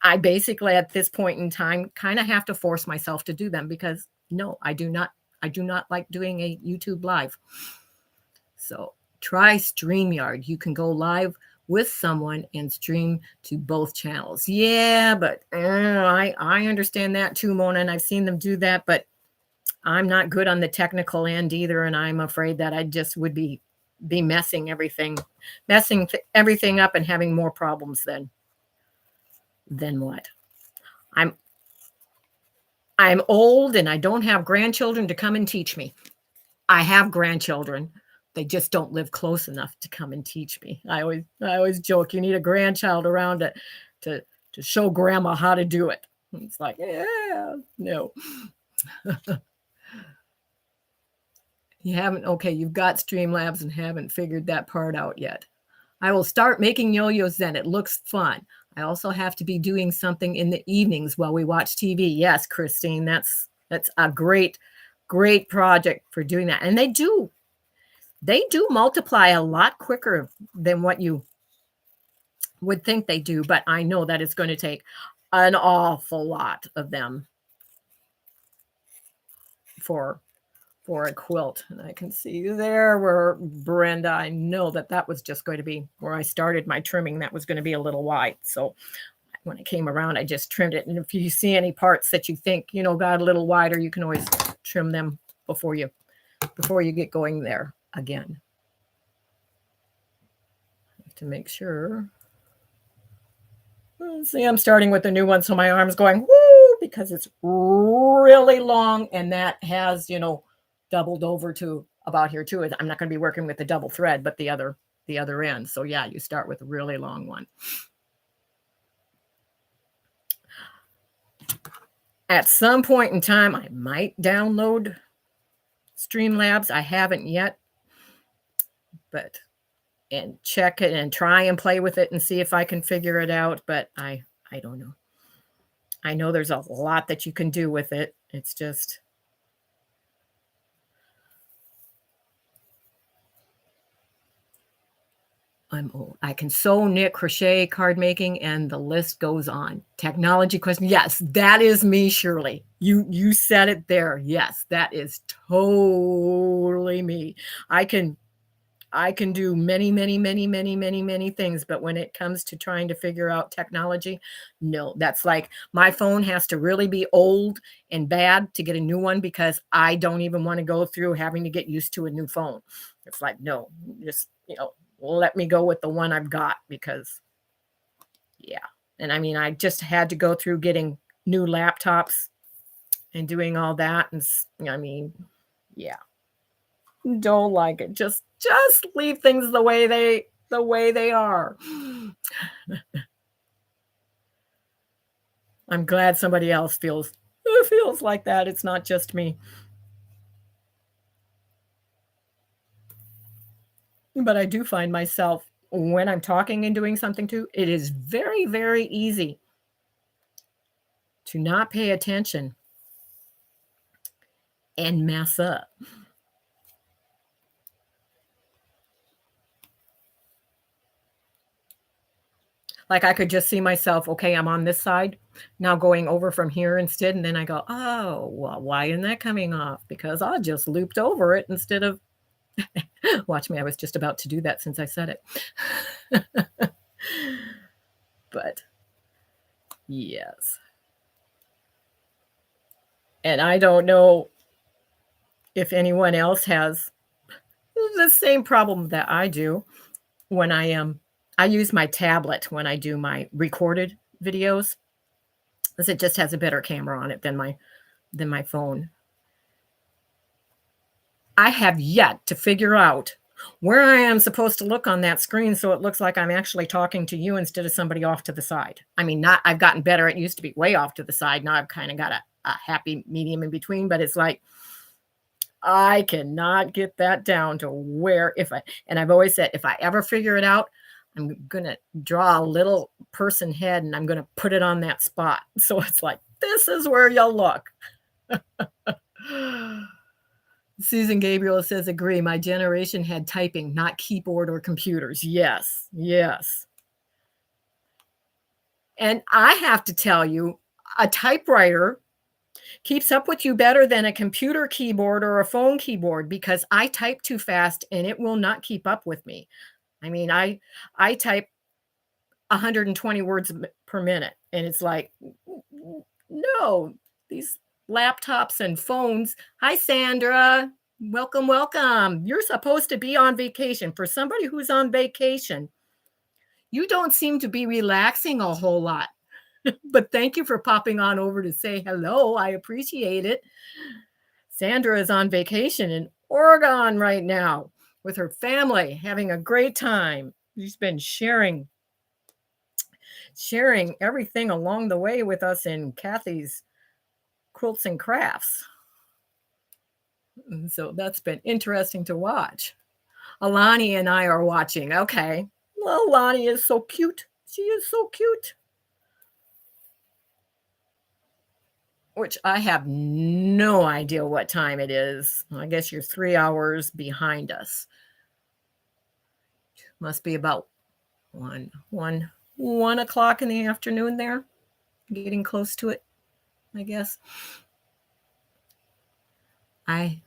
A: I basically at this point in time kind of have to force myself to do them because no, I do not like doing a YouTube live. So try StreamYard. You can go live with someone and stream to both channels. Yeah, but I understand that too, Mona, and I've seen them do that, but I'm not good on the technical end either, and I'm afraid that I just would be messing everything up and having more problems than what. I'm old and I don't have grandchildren to come and teach me. I have grandchildren. They just don't live close enough to come and teach me. I always joke, you need a grandchild around to show grandma how to do it. It's like, yeah, no. You've got Streamlabs and haven't figured that part out yet. I will start making yo-yos then. It looks fun. I also have to be doing something in the evenings while we watch TV. Yes, Christine, that's a great project for doing that. And they do multiply a lot quicker than what you would think they do, but I know that it's going to take an awful lot of them for a quilt. And I can see there where Brenda, I know that was just going to be where I started my trimming. That was going to be a little wide. So when it came around, I just trimmed it. And if you see any parts that you think, got a little wider, you can always trim them before you get going there again. To make sure. See, I'm starting with the new one, so my arm's going woo because it's really long, and that has, doubled over to about here too. I'm not going to be working with the double thread, but the other end. So yeah, you start with a really long one. At some point in time, I might download Streamlabs. I haven't yet, and check it and try and play with it and see if I can figure it out. But I don't know. I know there's a lot that you can do with it. It's just I'm old. I can sew, knit, crochet, card making, and the list goes on. Technology question. Yes, that is me, Shirley. You said it there. Yes, that is totally me. I can do many, many, many, many, many, many things, but when it comes to trying to figure out technology, no, that's like my phone has to really be old and bad to get a new one because I don't even want to go through having to get used to a new phone. It's like, no, just, let me go with the one I've got because, yeah. And I mean, I just had to go through getting new laptops and doing all that. And I mean, yeah. Don't like it. Just leave things the way they are. I'm glad somebody else feels like that. It's not just me. But I do find myself when I'm talking and doing something too, it is very, very easy to not pay attention and mess up. Like I could just see myself, okay, I'm on this side, now going over from here instead. And then I go, oh, well, why isn't that coming off? Because I just looped over it instead of, watch me, I was just about to do that since I said it. But yes. And I don't know if anyone else has the same problem that I do when I use my tablet when I do my recorded videos, because it just has a better camera on it than my phone. I have yet to figure out where I am supposed to look on that screen so it looks like I'm actually talking to you instead of somebody off to the side. I mean, not I've gotten better. It used to be way off to the side. Now I've kind of got a happy medium in between, but it's like I cannot get that down to where and I've always said if I ever figure it out, I'm gonna draw a little person head and I'm gonna put it on that spot. So it's like, this is where you'll look. Susan Gabriel says, agree. My generation had typing, not keyboard or computers. Yes, yes. And I have to tell you, a typewriter keeps up with you better than a computer keyboard or a phone keyboard because I type too fast and it will not keep up with me. I mean, I type 120 words per minute and it's like, no, these laptops and phones. Hi, Sandra. Welcome, welcome. You're supposed to be on vacation. For somebody who's on vacation, you don't seem to be relaxing a whole lot. But thank you for popping on over to say hello. I appreciate it. Sandra is on vacation in Oregon right now with her family, having a great time. She's been sharing everything along the way with us in Kathy's Quilts and Crafts. And so that's been interesting to watch. Alani and I are watching. Okay. Well, Alani is so cute. She is so cute. Which I have no idea what time it is. I guess you're 3 hours behind us. Must be about 1 o'clock in the afternoon there. Getting close to it, I guess. I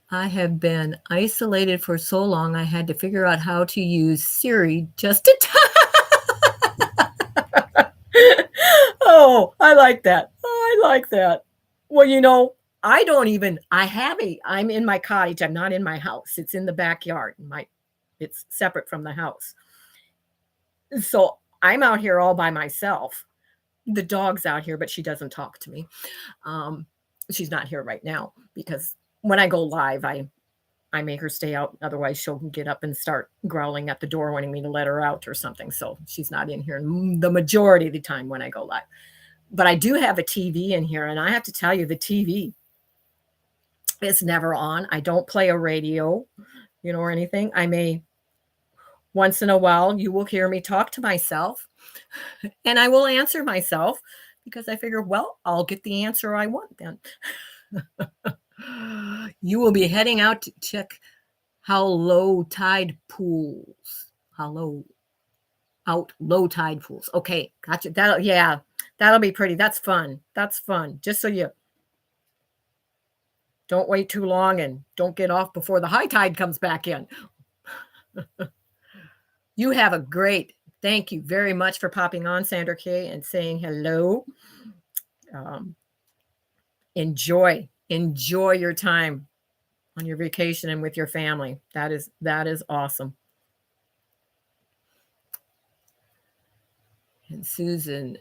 A: have been isolated for so long, I had to figure out how to use Siri just in time. Oh, I like that. I like that. Well, I'm in my cottage. I'm not in my house. It's in the backyard. It's separate from the house. So I'm out here all by myself. The dog's out here, but she doesn't talk to me. She's not here right now because when I go live, I make her stay out. Otherwise, she'll get up and start growling at the door, wanting me to let her out or something. So she's not in here the majority of the time when I go live. But I do have a TV in here, and I have to tell you, the TV is never on. I don't play a radio, or anything. I may, once in a while, you will hear me talk to myself, and I will answer myself because I figure, well, I'll get the answer I want then. You will be heading out to check how low tide pools. Low tide pools. Okay, gotcha. That'll be pretty. That's fun. Just so you don't wait too long and don't get off before the high tide comes back in. You have a great, thank you very much for popping on, Sandra Kay, and saying hello. Enjoy your time on your vacation and with your family. That is awesome. And Susan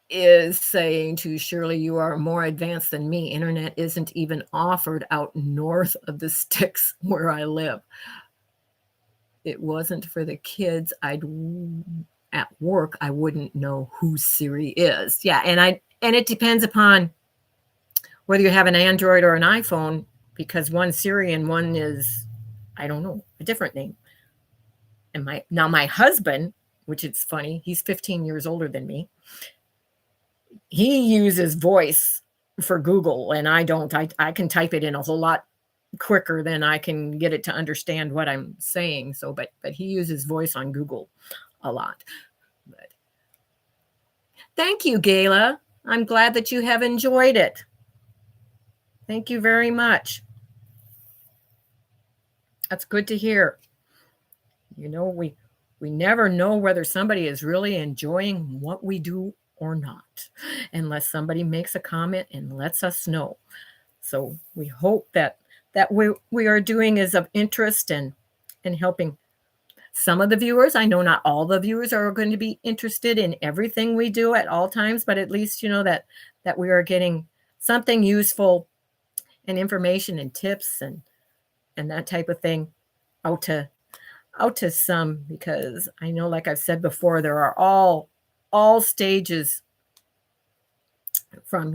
A: is saying to Shirley, you are more advanced than me. Internet isn't even offered out north of the sticks where I live. It wasn't for the kids. At work, I wouldn't know who Siri is. Yeah, and it depends upon whether you have an Android or an iPhone, because one's Siri and one is, I don't know, a different name. And my husband, which is funny, he's 15 years older than me. He uses voice for Google, and I don't. I can type it in a whole lot quicker than I can get it to understand what I'm saying. So, but he uses voice on Google a lot. But thank you, Gayla. I'm glad that you have enjoyed it. Thank you very much. That's good to hear. We never know whether somebody is really enjoying what we do or not, unless somebody makes a comment and lets us know. So we hope that that we are doing is of interest and helping some of the viewers. I know not all the viewers are going to be interested in everything we do at all times, but at least that we are getting something useful and information and tips and that type of thing out to some, because I know, like I've said before, there are all stages from,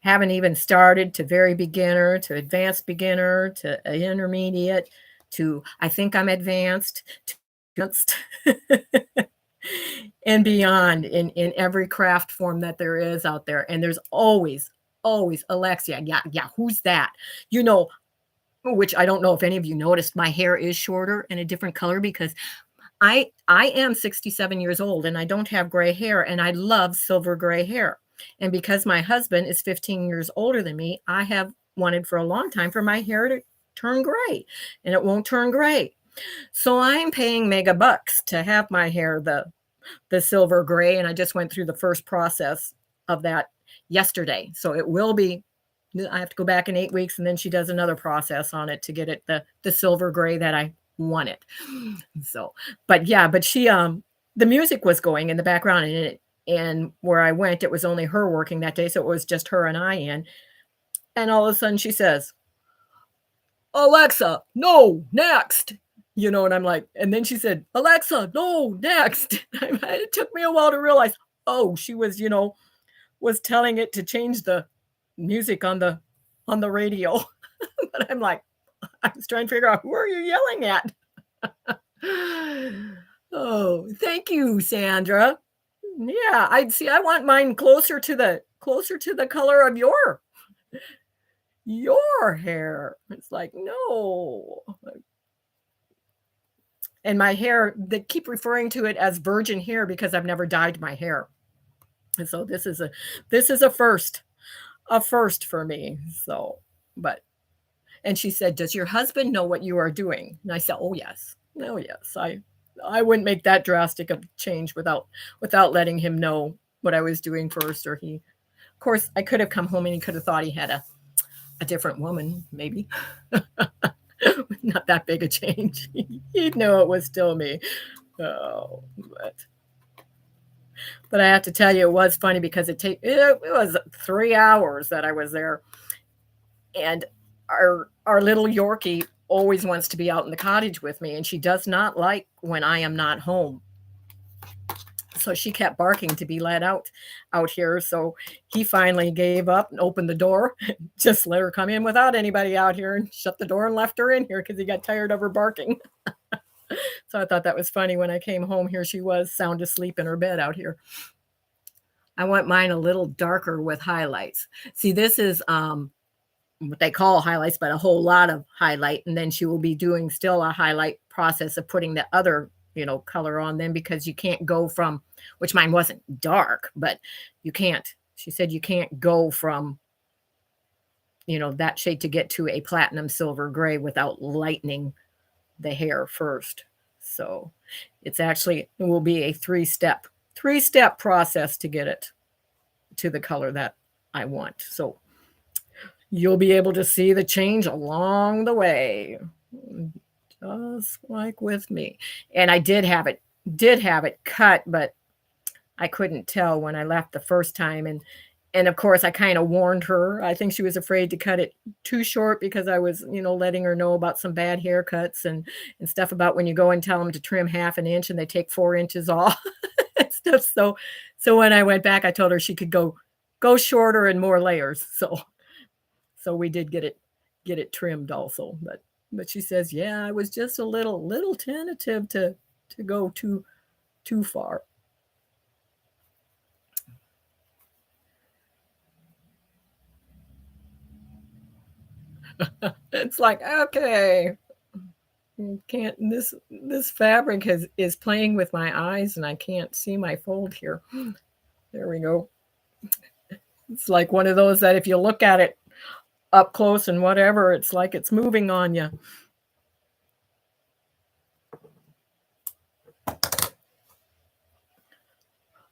A: haven't even started to very beginner to advanced beginner to intermediate to I think I'm advanced to advanced and beyond in every craft form that there is out there. And there's always Alexia. Yeah, who's that? Which I don't know if any of you noticed, my hair is shorter and a different color because I am 67 years old and I don't have gray hair, and I love silver gray hair. And because my husband is 15 years older than me, I have wanted for a long time for my hair to turn gray, and it won't turn gray. So I'm paying mega bucks to have my hair the silver gray, and I just went through the first process of that yesterday. So it will be, I have to go back in 8 weeks, and then she does another process on it to get it the silver gray that I want it. So, but she the music was going in the background, and where I went, it was only her working that day, so it was just her and I in. And all of a sudden she says, "Alexa, no, next." And I'm like, and then she said, "Alexa, no, next." It took me a while to realize, oh, she was telling it to change the music on the radio. But I'm like, I was trying to figure out, who are you yelling at? Oh, thank you, Sandra. Yeah, I want mine closer to the color of your hair. It's like, no. And my hair, they keep referring to it as virgin hair because I've never dyed my hair. And so this is a first for me. So, but and she said, "Does your husband know what you are doing?" And I said, "Oh yes. Oh yes. I wouldn't make that drastic of change without letting him know what I was doing first, or he, of course, I could have come home and he could have thought he had a different woman, maybe." Not that big a change. He'd know it was still me. Oh, but I have to tell you, it was funny because it was 3 hours that I was there, and our little Yorkie always wants to be out in the cottage with me, and she does not like when I am not home. So she kept barking to be let out here. So he finally gave up and opened the door, just let her come in without anybody out here, and shut the door and left her in here because he got tired of her barking. So I thought that was funny. When I came home, here she was sound asleep in her bed out here. I want mine a little darker with highlights. See, this is what they call highlights, but a whole lot of highlight. And then she will be doing still a highlight process of putting the other, color on them, because you can't go from, which mine wasn't dark, but she said you can't go from, that shade to get to a platinum silver gray without lightening the hair first. So it will be a three-step process to get it to the color that I want. So you'll be able to see the change along the way, just like with me. And I did have it cut, but I couldn't tell when I left the first time. And of course, I kind of warned her. I think she was afraid to cut it too short because I was, letting her know about some bad haircuts and stuff about when you go and tell them to trim half an inch and they take 4 inches off and stuff. So when I went back, I told her she could go shorter and more layers. So we did get it trimmed also, but she says, yeah, I was just a little tentative to go too far. It's like, okay, can't this fabric is playing with my eyes, and I can't see my fold here. There we go. It's like one of those that if you look at it up close and whatever, it's like it's moving on you.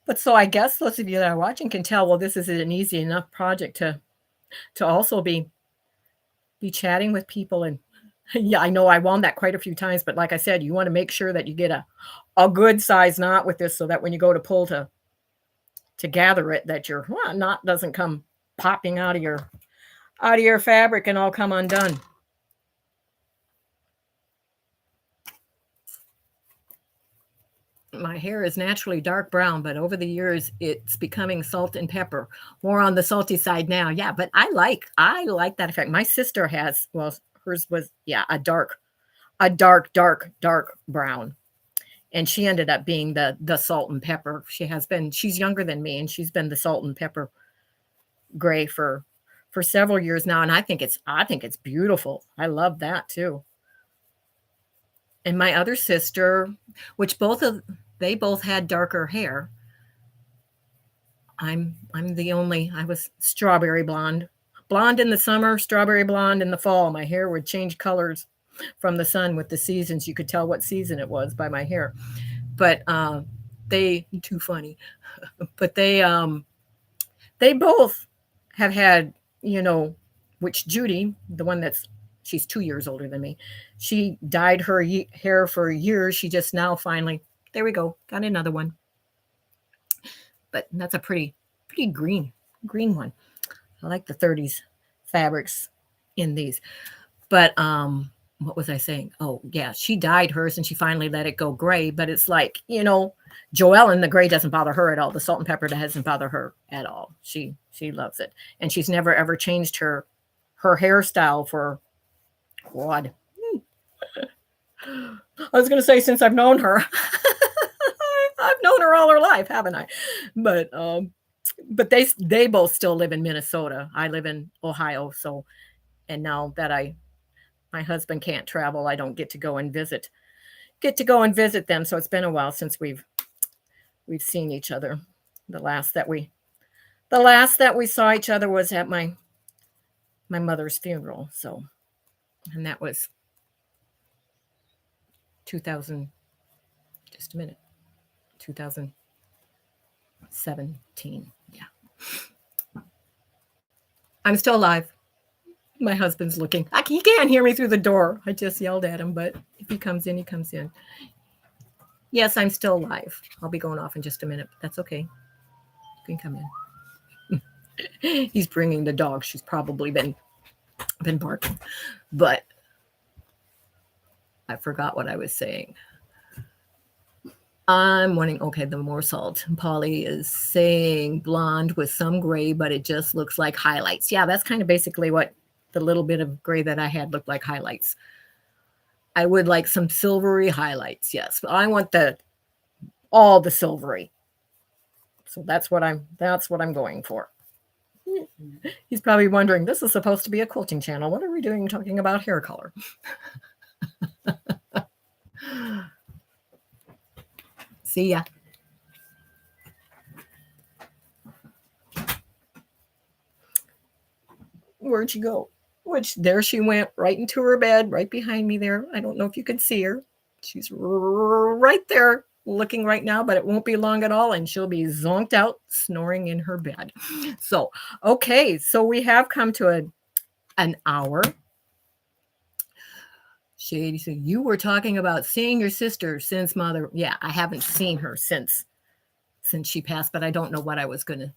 A: But so I guess those of you that are watching can tell, well, this is an easy enough project to also be be chatting with people. And yeah, I know I wound that quite a few times, but like I said, you want to make sure that you get a good size knot with this so that when you go to pull to gather it, that your knot doesn't come popping out of your fabric and all come undone. My hair is naturally dark brown, but over the years it's becoming salt and pepper, more on the salty side now. Yeah, but I like that effect. My sister has, well, hers was, yeah, a dark brown, and she ended up being the salt and pepper. She's younger than me, and she's been the salt and pepper gray for several years now, and I think it's beautiful. I love that too. And my other sister, which they both had darker hair. I'm the only I was strawberry blonde. Blonde in the summer, strawberry blonde in the fall. My hair would change colors from the sun with the seasons. You could tell what season it was by my hair. But they too funny. But they both have had, you know, which Judy, the one she's 2 years older than me, she dyed her hair for years. She just now finally, there we go, got another one. But that's a pretty green one. I like the 30s fabrics in these. But what was I saying? Oh, yeah, she dyed hers and she finally let it go gray. But it's like, Joellen, the gray doesn't bother her at all. The salt and pepper doesn't bother her at all. She loves it. And she's never ever changed her hairstyle for what? I was gonna say since I've known her. I've known her all her life, haven't I? But they both still live in Minnesota. I live in Ohio, so and now that my husband can't travel, I don't get to go and visit them. So it's been a while since we've seen each other. The last that we saw each other was at my mother's funeral. So, and that was 2000. Just a minute, 2017. Yeah, I'm still alive. My husband's looking. He can't hear me through the door. I just yelled at him, but if he comes in, he comes in. Yes, I'm still alive. I'll be going off in just a minute, but that's okay. You can come in. He's bringing the dog. She's probably been barking, but I forgot what I was saying. I'm wanting, okay, the more salt. Polly is saying blonde with some gray, but it just looks like highlights. Yeah, that's kind of basically what the little bit of gray that I had looked like highlights. I would like some silvery highlights, yes. But I want all the silvery. So that's what I'm going for. He's probably wondering, this is supposed to be a quilting channel. What are we doing talking about hair color? See ya. Where'd she go? There she went, right into her bed, right behind me there. I don't know if you can see her. She's right there looking right now, but it won't be long at all, and she'll be zonked out, snoring in her bed. So, okay, so we have come to an hour. Shady said, you were talking about seeing your sister since mother. Yeah, I haven't seen her since she passed, but I don't know what I was going to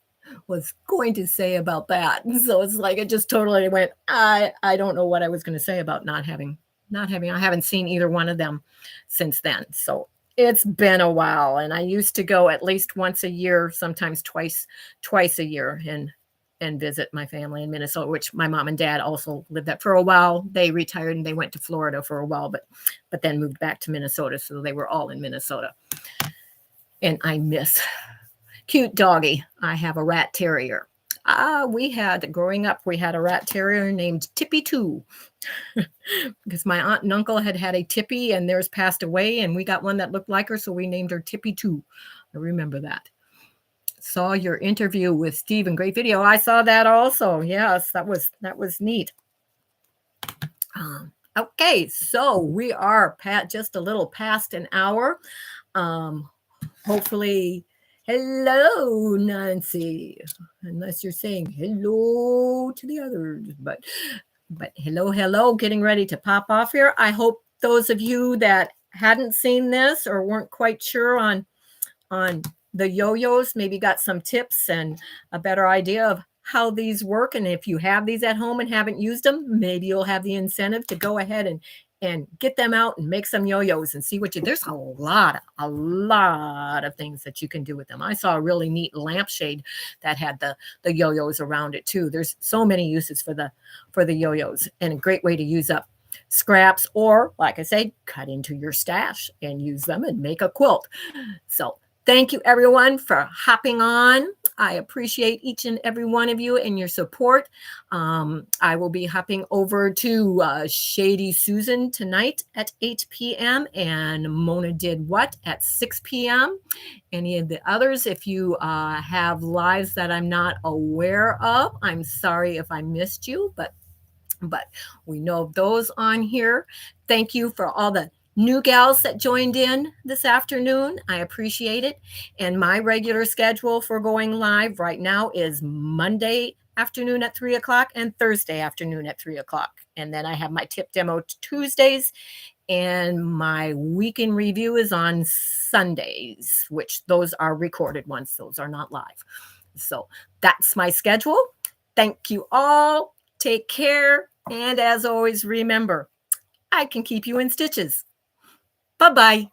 A: say about that. So it's like it just totally went. I don't know what I was going to say about not having. I haven't seen either one of them since then. So it's been a while, and I used to go at least once a year, sometimes twice a year, and visit my family in Minnesota, which my mom and dad also lived there for a while. They retired and they went to Florida for a while, but then moved back to Minnesota. So they were all in Minnesota. And I miss cute doggy. I have a rat terrier. Growing up, we had a rat terrier named Tippy 2 because my aunt and uncle had a Tippy and theirs passed away, and we got one that looked like her. So we named her Tippy 2. I remember that. Saw your interview with Stephen. Great video. I saw that also. Yes, that was neat. Okay, so we are just a little past an hour. Hopefully, hello, Nancy. Unless you're saying hello to the others, but But hello, getting ready to pop off here. I hope those of you that hadn't seen this or weren't quite sure on the yo-yos maybe got some tips and a better idea of how these work. And if you have these at home and haven't used them, maybe you'll have the incentive to go ahead and get them out and make some yo-yos and see what you. There's a lot of things that you can do with them. I saw a really neat lampshade that had the yo-yos around it too. There's so many uses for the yo-yos, and a great way to use up scraps, or like I say, cut into your stash and use them and make a quilt. So thank you everyone for hopping on. I appreciate each and every one of you and your support. I will be hopping over to Shady Susan tonight at 8 p.m. and Mona Did What at 6 p.m. Any of the others, if you have lives that I'm not aware of, I'm sorry if I missed you, but we know of those on here. Thank you for all the new gals that joined in this afternoon. I appreciate it. And my regular schedule for going live right now is Monday afternoon at 3 o'clock and Thursday afternoon at 3 o'clock. And then I have my tip demo Tuesdays, and my weekend review is on Sundays, which those are recorded ones. Those are not live. So that's my schedule. Thank you all. Take care. And as always, remember, I can keep you in stitches. Bye-bye.